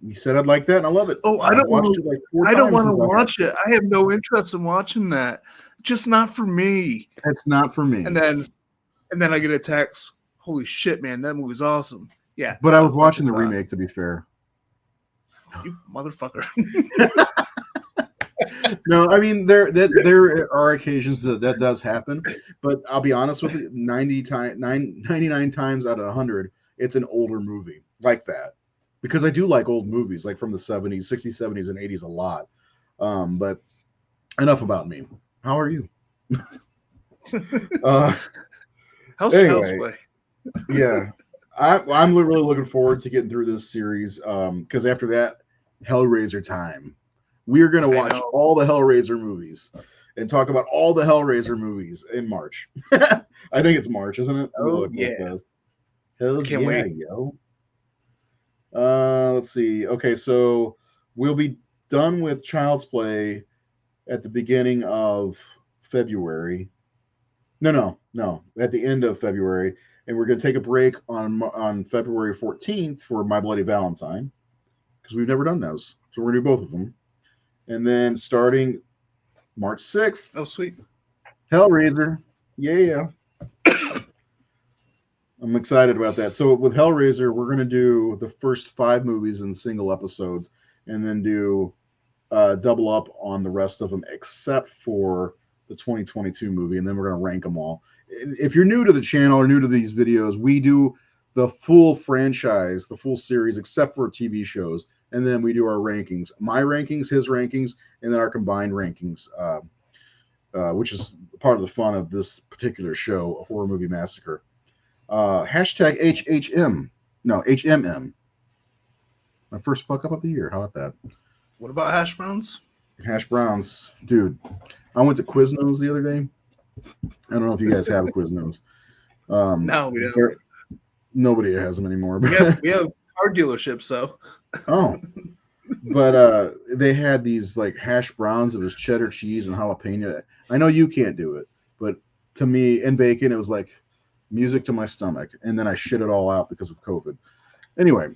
You said I'd like that, and I love it. Oh, I don't want to watch it. I have no interest in watching that. Just not for me. It's not for me. And then I get a text. Holy shit, man, that movie's awesome. Yeah. But I was watching the remake, to be fair. You motherfucker. No, I mean there are occasions that does happen, but I'll be honest with you, 99 times out of 100, it's an older movie like that. Because I do like old movies, like from the 70s, 60s, 70s, and 80s a lot. But enough about me. How are you? How's Play? Yeah. I'm really looking forward to getting through this series because after that, Hellraiser time. We are going to watch all the Hellraiser movies and talk about all the Hellraiser movies in March. I think it's March, isn't it? Oh, yeah. Hells yeah, wait. Yo. Let's see. Okay, so we'll be done with Child's Play at the beginning of February. No, at the end of February, and we're going to take a break on February 14th for My Bloody Valentine because we've never done those, so we're going to do both of them. And then starting March 6th. Oh, sweet. Hellraiser. Yeah. I'm excited about that. So with Hellraiser, we're going to do the first 5 movies in single episodes and then do double up on the rest of them except for the 2022 movie, and then we're going to rank them all. If you're new to the channel or new to these videos, we do the full franchise, the full series, except for TV shows, and then we do our rankings. My rankings, his rankings, and then our combined rankings, which is part of the fun of this particular show, A Horror Movie Massacre. Hashtag HHM. No, HMM. My first fuck up of the year. How about that? What about hash browns? Hash browns. Dude, I went to Quiznos the other day. I don't know if you guys have Quiznos. No, we don't. Nobody has them anymore. But we have car dealerships, though. Oh. But they had these like hash browns. It was cheddar cheese and jalapeno. I know you can't do it, but to me, and bacon, it was like music to my stomach. And then I shit it all out because of COVID. Anyway,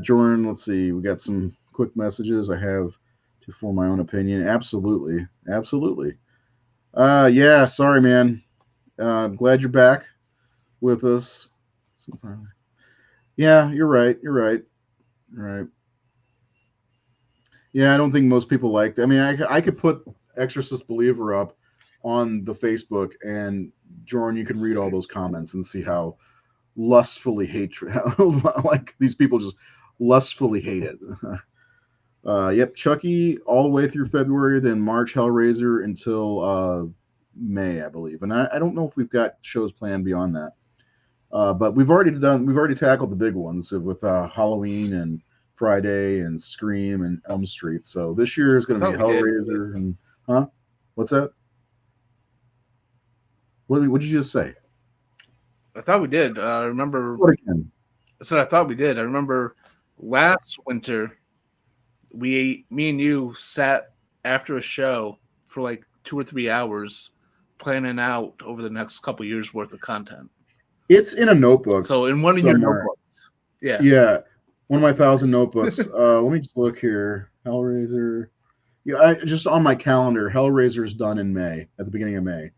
Jordan, let's see. We got some quick messages. I have to form my own opinion. Absolutely. Yeah, sorry, man. Glad you're back with us. Yeah, you're right. Yeah, I don't think most people liked it. I mean, I could put Exorcist Believer up on the Facebook, and Jordan, you can read all those comments and see how lustfully hatred, like these people just lustfully hate it. Yep, Chucky all the way through February, then March Hellraiser until May, I believe. And I don't know if we've got shows planned beyond that. But we've already tackled the big ones with Halloween and Friday and Scream and Elm Street. So this year is going to be Hellraiser and what's that? What did you just say? I thought we did. I remember. So I thought we did. I remember last winter, me and you sat after a show for like 2 or 3 hours planning out over the next couple years worth of content. It's in a notebook. So in one of your notebooks. Yeah. Yeah. One of my 1,000 notebooks. Let me just look here. Hellraiser. Yeah, just on my calendar, Hellraiser's done in May, at the beginning of May.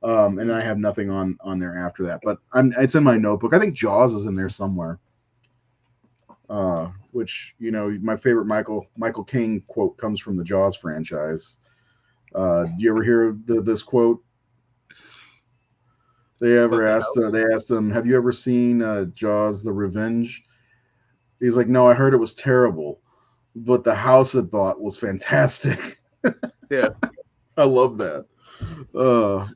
And I have nothing on there after that. But it's in my notebook. I think Jaws is in there somewhere. Which my favorite Michael Caine quote comes from the Jaws franchise. Do you ever hear this quote? They asked him, "Have you ever seen Jaws: The Revenge?" He's like, "No, I heard it was terrible, but the house it bought was fantastic." Yeah, I love that. Well,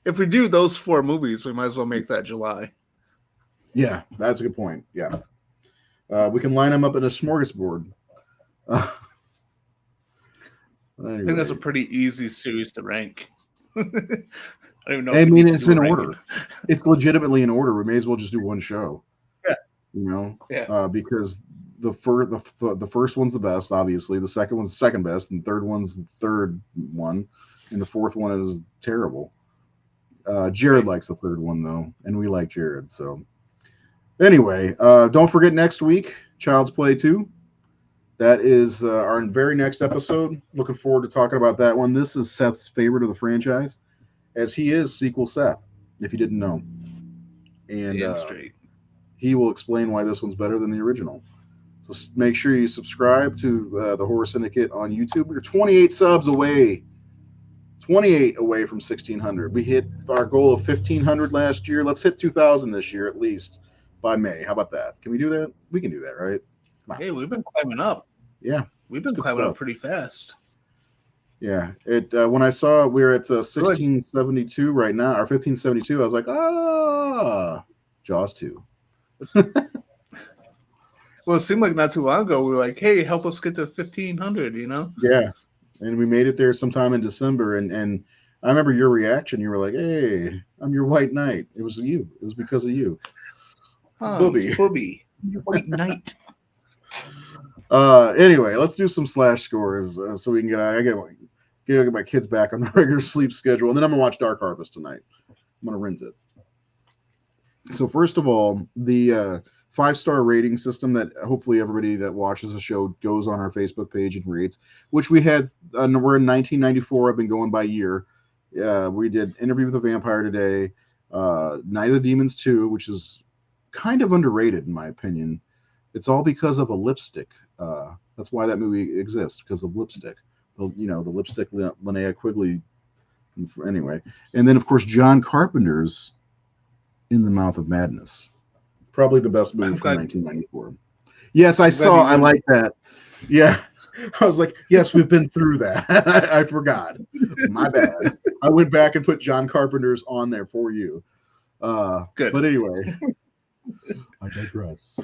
if we do those 4 movies, we might as well make that July. Yeah, that's a good point. Yeah, we can line them up in a smorgasbord. Anyway. I think that's a pretty easy series to rank. I don't even know. I mean, it's in order. It's legitimately in order. We may as well just do one show. Yeah. Yeah. Because the first one's the best, obviously. The second one's the second best, and the third one's the third one, and the fourth one is terrible. Jared likes the third one though, and we like Jared. So anyway, don't forget next week, Child's Play 2. That is our very next episode. Looking forward to talking about that one. This is Seth's favorite of the franchise, as he is sequel Seth, if you didn't know. And he will explain why this one's better than the original. So make sure you subscribe to the Horror Syndicate on YouTube. We're 28 subs away. 28 away from 1,600. We hit our goal of 1,500 last year. Let's hit 2,000 this year at least by May. How about that? Can we do that? We can do that, right? Hey, we've been climbing up. Yeah, we've been climbing up pretty fast. Yeah, when I saw we're at 1672 right now, or 1572, I was like, Jaws 2. Well, it seemed like not too long ago we were like, hey, help us get to 1,500, Yeah, and we made it there sometime in December, and I remember your reaction. You were like, hey, I'm your white knight. It was you. It was because of you. Booby. Your white knight. Anyway, let's do some slash scores so we can get my kids back on the regular sleep schedule, and then I'm gonna watch Dark Harvest tonight. I'm gonna rent it. So first of all, the 5-star rating system that hopefully everybody that watches the show goes on our Facebook page and rates, which we had. We're in 1994. I've been going by year. We did Interview with a Vampire today. Night of the Demons 2, which is kind of underrated in my opinion. It's all because of a lipstick. That's why that movie exists, because of lipstick. The lipstick Linnea Quigley. Anyway, and then of course John Carpenter's In the Mouth of Madness, probably the best movie from 1994. Yes, I saw. I like that. Yeah, I was like, yes, we've been through that. I forgot. My bad. I went back and put John Carpenter's on there for you. Good. But anyway, I digress.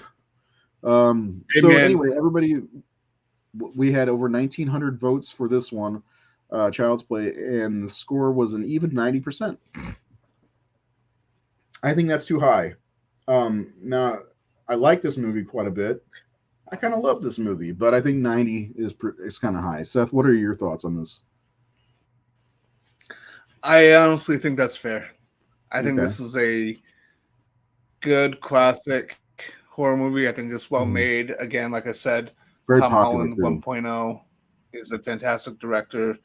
Anyway, everybody, we had over 1,900 votes for this one, Child's Play, and the score was an even 90%. I think that's too high. Now, I like this movie quite a bit. I kind of love this movie, but I think 90 is kind of high. Seth, what are your thoughts on this? I honestly think that's fair. I think this is a good classic horror movie. I think it's well made. Again, like I said, Very Tom popular, Holland 1.0 is a fantastic director.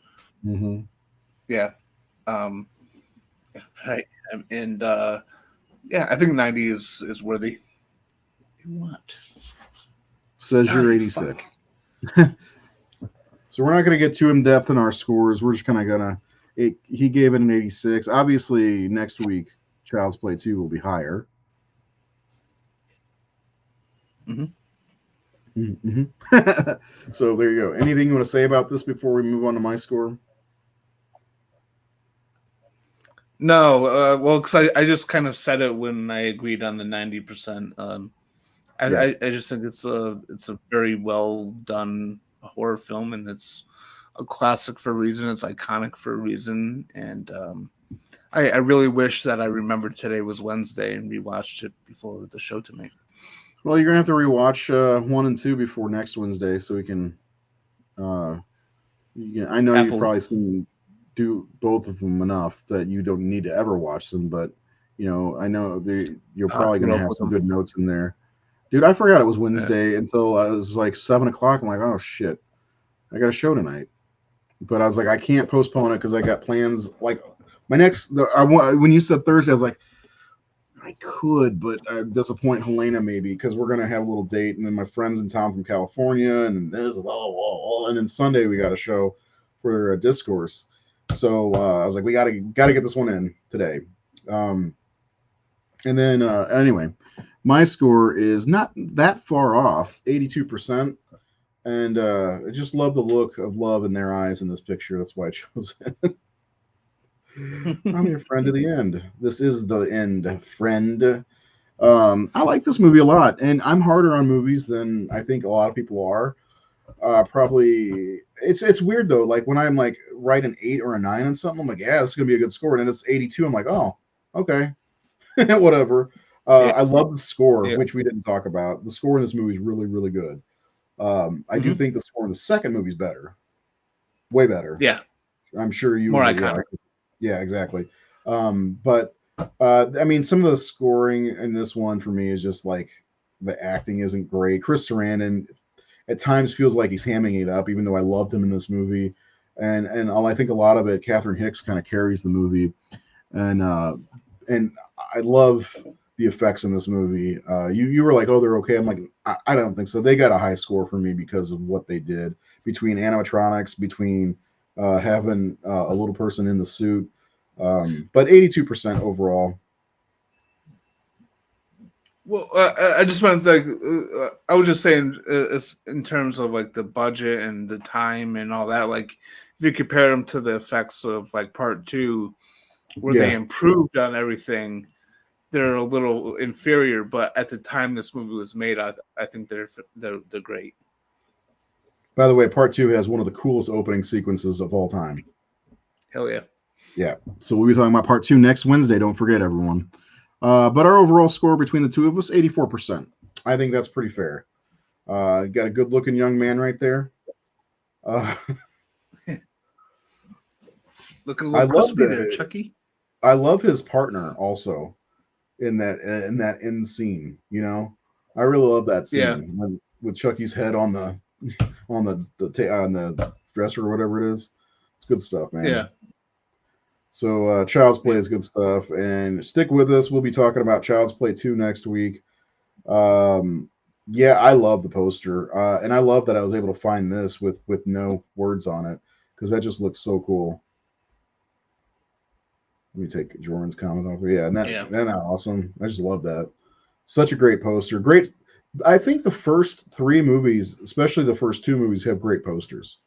Mm-hmm. Yeah. Right. And I think 90 is worthy. What? Says you're 86. So we're not going to get too in depth in our scores. We're just kind of gonna. He gave it an 86. Obviously, next week, Child's Play 2 will be higher. Mm-hmm. Mm-hmm. So there you go. Anything you want to say about this before we move on to my score? No, well, because I just kind of said it when I agreed on the 90%. I just think it's a very well done horror film, and it's a classic for a reason. It's iconic for a reason, and I really wish that I remembered today was Wednesday and rewatched it before the show tonight. Well, you're gonna have to rewatch 1 and 2 before next Wednesday, so we can. I know you've probably seen do both of them enough that you don't need to ever watch them, but I know you're probably gonna have some good notes in there. Dude, I forgot it was Wednesday until it was like 7 o'clock. I'm like, oh shit, I got a show tonight. but I was like, I can't postpone it because I got plans. Like my next, when you said Thursday, I was like, I could, but I disappoint Helena maybe because we're gonna have a little date, and then my friends in town from California, and then this, and then Sunday we got a show for a discourse. So I was like, we gotta get this one in today. Um, and then anyway, my score is not that far off, 82%. And I just love the look of love in their eyes in this picture. That's why I chose it. I'm your friend to the end. This is the end, friend. I like this movie a lot, and I'm harder on movies than I think a lot of people are. Probably it's weird though. Like when I'm like write an 8 or a 9 on something, I'm like, yeah, this is gonna be a good score, and then it's 82. I'm like, oh, okay, whatever. Yeah. I love the score, Yeah. which we didn't talk about. The score in this movie is really, really good. I do Hmm. think the score in the second movie is better, way better. Yeah. I'm sure you More would. Yeah, iconic. yeah, exactly. But I mean, some of the scoring in this one for me is just like the acting isn't great. Chris Sarandon at times feels like he's hamming it up, even though I loved him in this movie. And I think a lot of it, Catherine Hicks kind of carries the movie, and and I love the effects in this movie. You were like, oh, they're okay. I'm like, I don't think so. They got a high score for me because of what they did between animatronics, between having a little person in the suit. But 82% overall. Well, I just meant like I was just saying, in terms of like the budget and the time and all that. Like, if you compare them to the effects of like part two, where they Yeah. improved on everything, they're a little inferior. But at the time this movie was made, I think they're great. By the way, part two has one of the coolest opening sequences of all time. Hell yeah. Yeah. So we'll be talking about part two next Wednesday. Don't forget, everyone. But our overall score between the two of us, 84%. I think that's pretty fair. Got a good looking young man right there. Uh, Looking a I little love crispy there, the Chucky. I love his partner also in that end scene. You know, I really love that Yeah. scene with Chucky's head on the on the dresser or whatever it is. It's good stuff, Yeah. man. So Child's Play Yeah. is good stuff, and stick with us. We'll be talking about Child's Play 2 next week. Um, yeah, I love the poster, and I love that I was able to find this with no words on it because that just looks so cool. Let me take Jordan's comment off. Yeah, and Yeah. that awesome. I just love that. Such a great poster. Great. I think the first three movies, especially the first two movies, have great posters.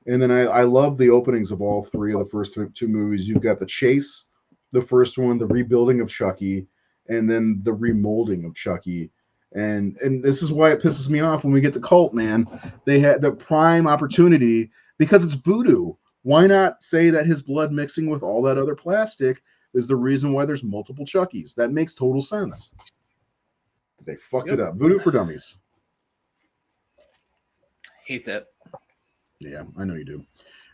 And then I love the openings of all three of the first two movies. You've got the chase, the first one, the rebuilding of Chucky, and then the remolding of Chucky. And this is why it pisses me off when we get to Cult, man. They had the prime opportunity because it's voodoo. Why not say that his blood mixing with all that other plastic is the reason why there's multiple Chuckies? That makes total sense. They fucked it Yep. up. Voodoo for dummies. Hate that. Yeah, I know you do.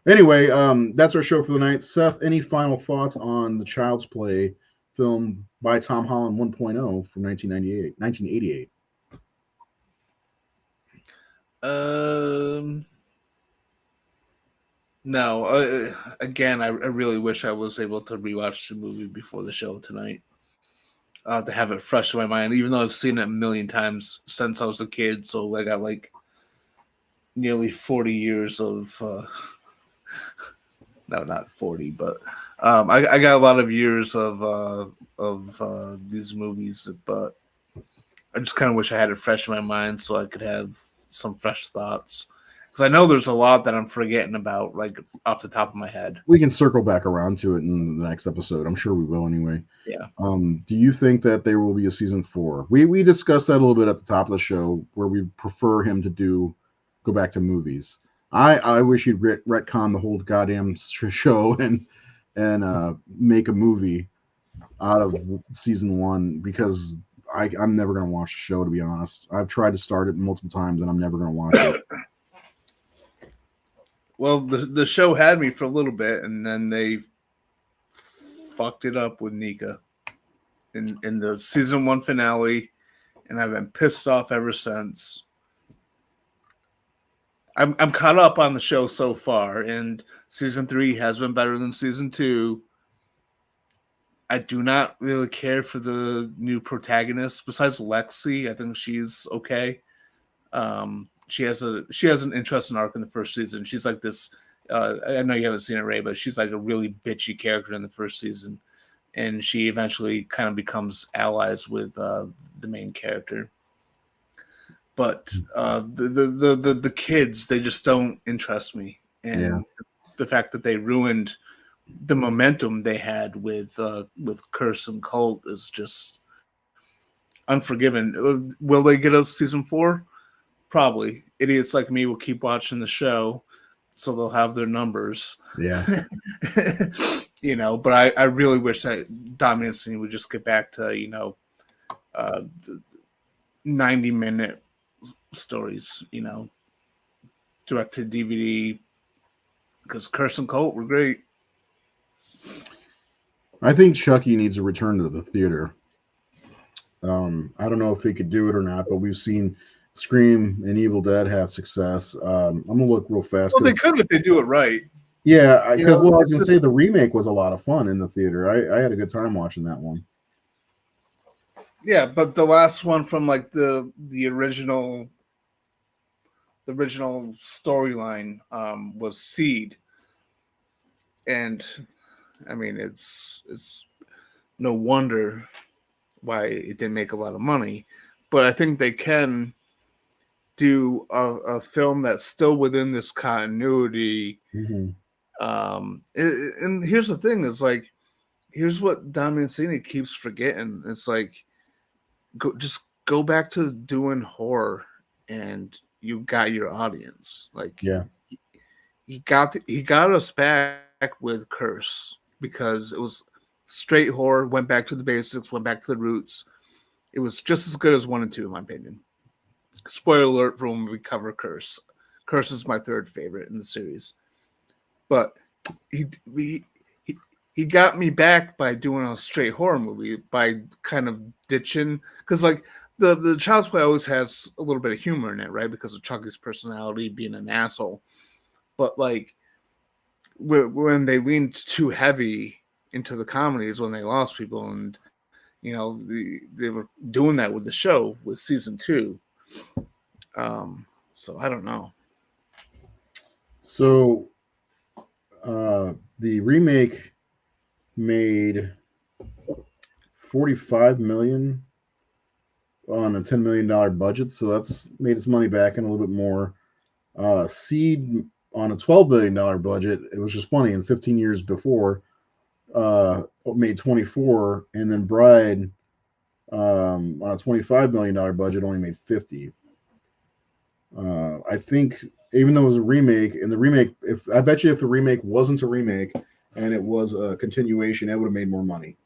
Anyway, that's our show for the night. Seth, any final thoughts on the Child's Play film by Tom Holland 1.0 from 1988? Um. No. Again, I really wish I was able to rewatch the movie before the show tonight. To have it fresh in my mind, even though I've seen it a million times since I was a kid. So I got like nearly 40 years of. No, not 40, but I got a lot of years of these movies, but I just kind of wish I had it fresh in my mind so I could have some fresh thoughts. Because I know there's a lot that I'm forgetting about, like off the top of my head. We can circle back around to it in the next episode. I'm sure we will anyway. Yeah. Do you think that there will be a season 4? We discussed that a little bit at the top of the show where we prefer him to go back to movies. I wish he'd retcon the whole goddamn show and make a movie out of season 1 because I'm never gonna watch the show, to be honest. I've tried to start it multiple times and I'm never gonna watch it. Well, the show had me for a little bit, and then they fucked it up with Nika in the season 1 finale, and I've been pissed off ever since. I'm caught up on the show so far, and season 3 has been better than season 2. I do not really care for the new protagonist besides Lexi. I think she's okay. She has an interesting arc in the first season. She's like this. I know you haven't seen it, Ray, but she's like a really bitchy character in the first season, and she eventually kind of becomes allies with the main character. But the kids, they just don't interest me, and the fact that they ruined the momentum they had with Curse and Cult is just unforgiven. Will they get a season 4? Probably. Idiots like me will keep watching the show, so they'll have their numbers. Yeah. But I really wish that Dom Mancini would just get back to 90-minute stories. Direct to DVD, because Curse and Cult were great. I think Chucky needs to return to the theater. I don't know if he could do it or not, but we've seen Scream and Evil Dead have success. I'm gonna look real fast. Well, they could if they do it right. Yeah, I was gonna say the remake was a lot of fun in the theater. I had a good time watching that one. Yeah, but the last one from like the original storyline was Seed, and I mean it's no wonder why it didn't make a lot of money. But I think they can do a film that's still within this continuity. Mm-hmm. And here's the thing: is like, here's what Don Mancini keeps forgetting. It's like, just go back to doing horror, and you got your audience. Like, yeah, he got us back with Curse because it was straight horror. Went back to the basics. Went back to the roots. It was just as good as 1 and 2, in my opinion. Spoiler alert for when we cover Curse. Curse is my third favorite in the series. But he got me back by doing a straight horror movie, by kind of ditching, because like the Child's Play always has a little bit of humor in it, right? Because of Chucky's personality being an asshole. But like when they leaned too heavy into the comedies, when they lost people, and they were doing that with the show with season 2. So I don't know. So the remake made $45 million on a $10 million budget, so that's made its money back and a little bit more. Seed on a $12 million budget, it was just funny. In 15 years before, made 24, and then Bride on a $25 million budget only made 50. I think even though it was a remake, and the remake, I bet you if the remake wasn't a remake and it was a continuation, it would have made more money,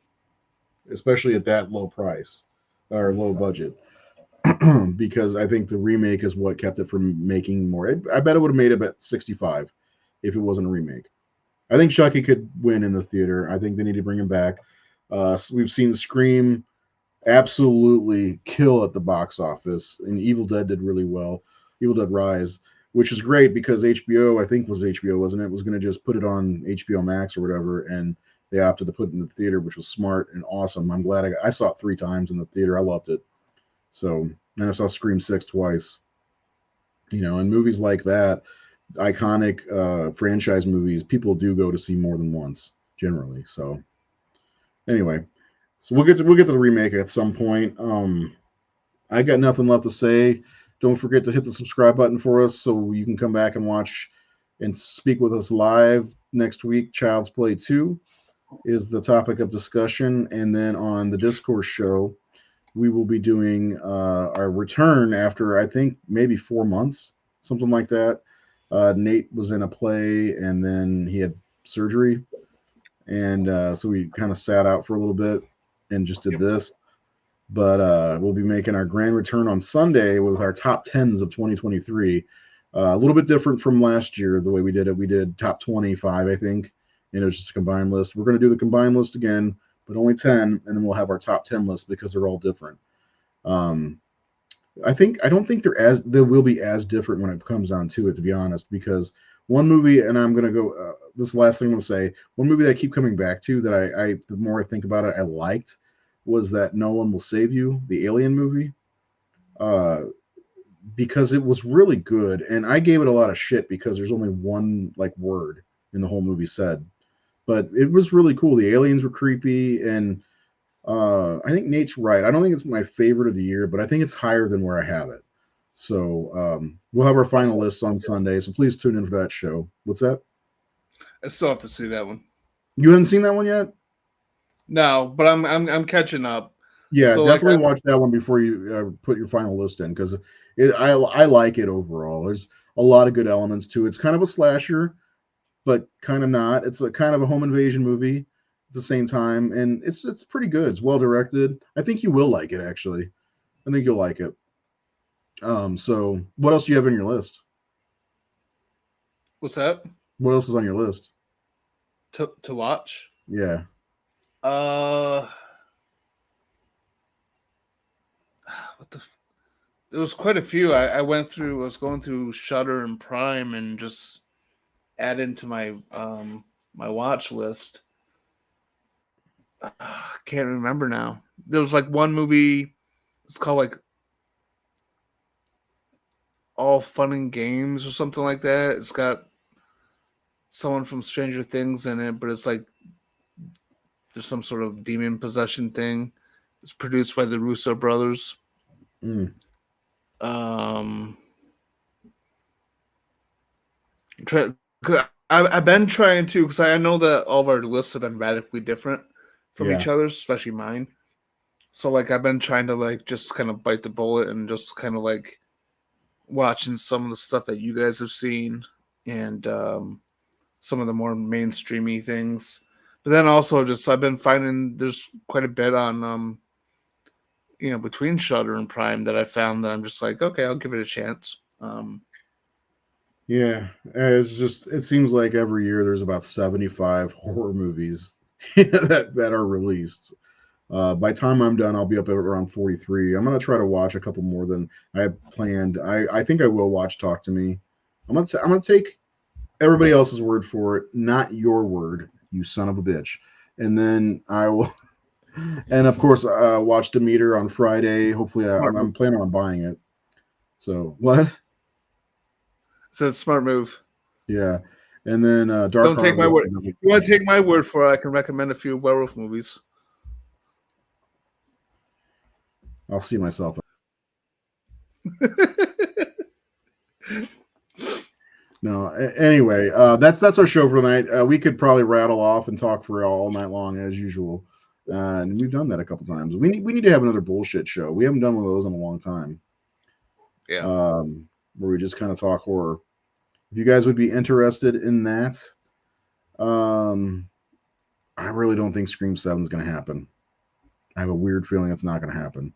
especially at that low price or low budget. Because I think the remake is what kept it from making more. I bet it would have made about 65 if it wasn't a remake. I think Chucky could win in the theater. I think they need to bring him back. We've seen Scream absolutely kill at the box office, and Evil Dead did really well. Evil Dead Rise, which is great because HBO, I think was HBO, wasn't it? Was going to just put it on HBO Max or whatever, and they opted to put it in the theater, which was smart and awesome. I'm glad I saw it 3 times in the theater. I loved it. So, and I saw Scream 6 twice. And movies like that, iconic franchise movies, people do go to see more than once generally. So, anyway, so we'll get to the remake at some point. I got nothing left to say. Don't forget to hit the subscribe button for us so you can come back and watch and speak with us live next week. Child's Play 2 is the topic of discussion. And then on the Discourse show, we will be doing our return after, I think, maybe 4 months, something like that. Nate was in a play, and then he had surgery. And so we kind of sat out for a little bit and just did this. But we'll be making our grand return on Sunday with our top 10s of 2023. A little bit different from last year, the way we did it. We did top 25, I think, and it was just a combined list. We're going to do the combined list again, but only 10, and then we'll have our top 10 list because they're all different. I don't think they will be as different when it comes down to it, to be honest, because one movie, and I'm gonna go this last thing I'm gonna say, one movie that I keep coming back to that I the more I think about it, I liked was that No One Will Save You, the Alien movie. Uh because it was really good, and I gave it a lot of shit because there's only one like word in the whole movie said. But it was really cool. The aliens were creepy, and I think Nate's right. I don't think it's my favorite of the year, but I think it's higher than where I have it. So we'll have our I final still, lists on Sunday. So please tune in for that show. What's that? I still have to see that one. You haven't seen that one yet? No, but I'm catching up. Yeah, So like definitely watch that one before you put your final list in because I like it overall. There's a lot of good elements to it. It's kind of a slasher, but kind of not. It's a kind of a home invasion movie at the same time, and it's pretty good. It's well directed. I think you will like it actually. I think you'll like it. So what else do you have on your list? what's that What else is on your list? to watch? Yeah. Uh, what the? There was quite a few. I went through. I was going through Shutter and Prime and just add into my watch list. Can't remember now. There was like one movie. It's called like All Fun and Games or something like that. It's got someone from Stranger Things in it, but it's like there's some sort of demon possession thing. It's produced by the Russo brothers. Mm, Um, try, cause I've been trying to because I know that all of our lists have been radically different from yeah. each other, especially mine. So like I've been trying to like just kind of bite the bullet and just kind of like watching some of the stuff that you guys have seen and some of the more mainstreamy things. But then also just I've been finding there's quite a bit on between Shutter and Prime that I found that I'm just like, okay, I'll give it a chance. Yeah. It's just it seems like every year there's about 75 horror movies that are released. By the time I'm done, I'll be up at around 43. I'm gonna try to watch a couple more than I have planned. I think I will watch Talk to Me. I'm gonna take everybody else's word for it, not your word, you son of a bitch. And then I will, and of course, watch Demeter on Friday. Hopefully, Smart move. I'm planning on buying it. So what? So it's a smart move. Yeah, and then Dark Don't take my Harvest. word. If you want to take my word for it, I can recommend a few werewolf movies. I'll see myself. No, anyway, that's our show for tonight. We could probably rattle off and talk for all night long as usual, and we've done that a couple times. We need to have another bullshit show. We haven't done one of those in a long time. Yeah. Where we just kind of talk horror. If you guys would be interested in that, um, I really don't think Scream 7 is going to happen. I have a weird feeling it's not going to happen.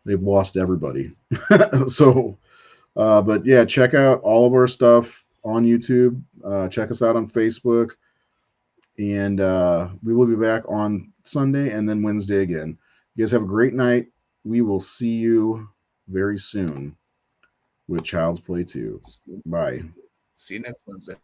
They've lost everybody. So, but yeah, check out all of our stuff on YouTube. Check us out on Facebook. And we will be back on Sunday and then Wednesday again. You guys have a great night. We will see you very soon with Child's Play 2. Bye. See you next Wednesday.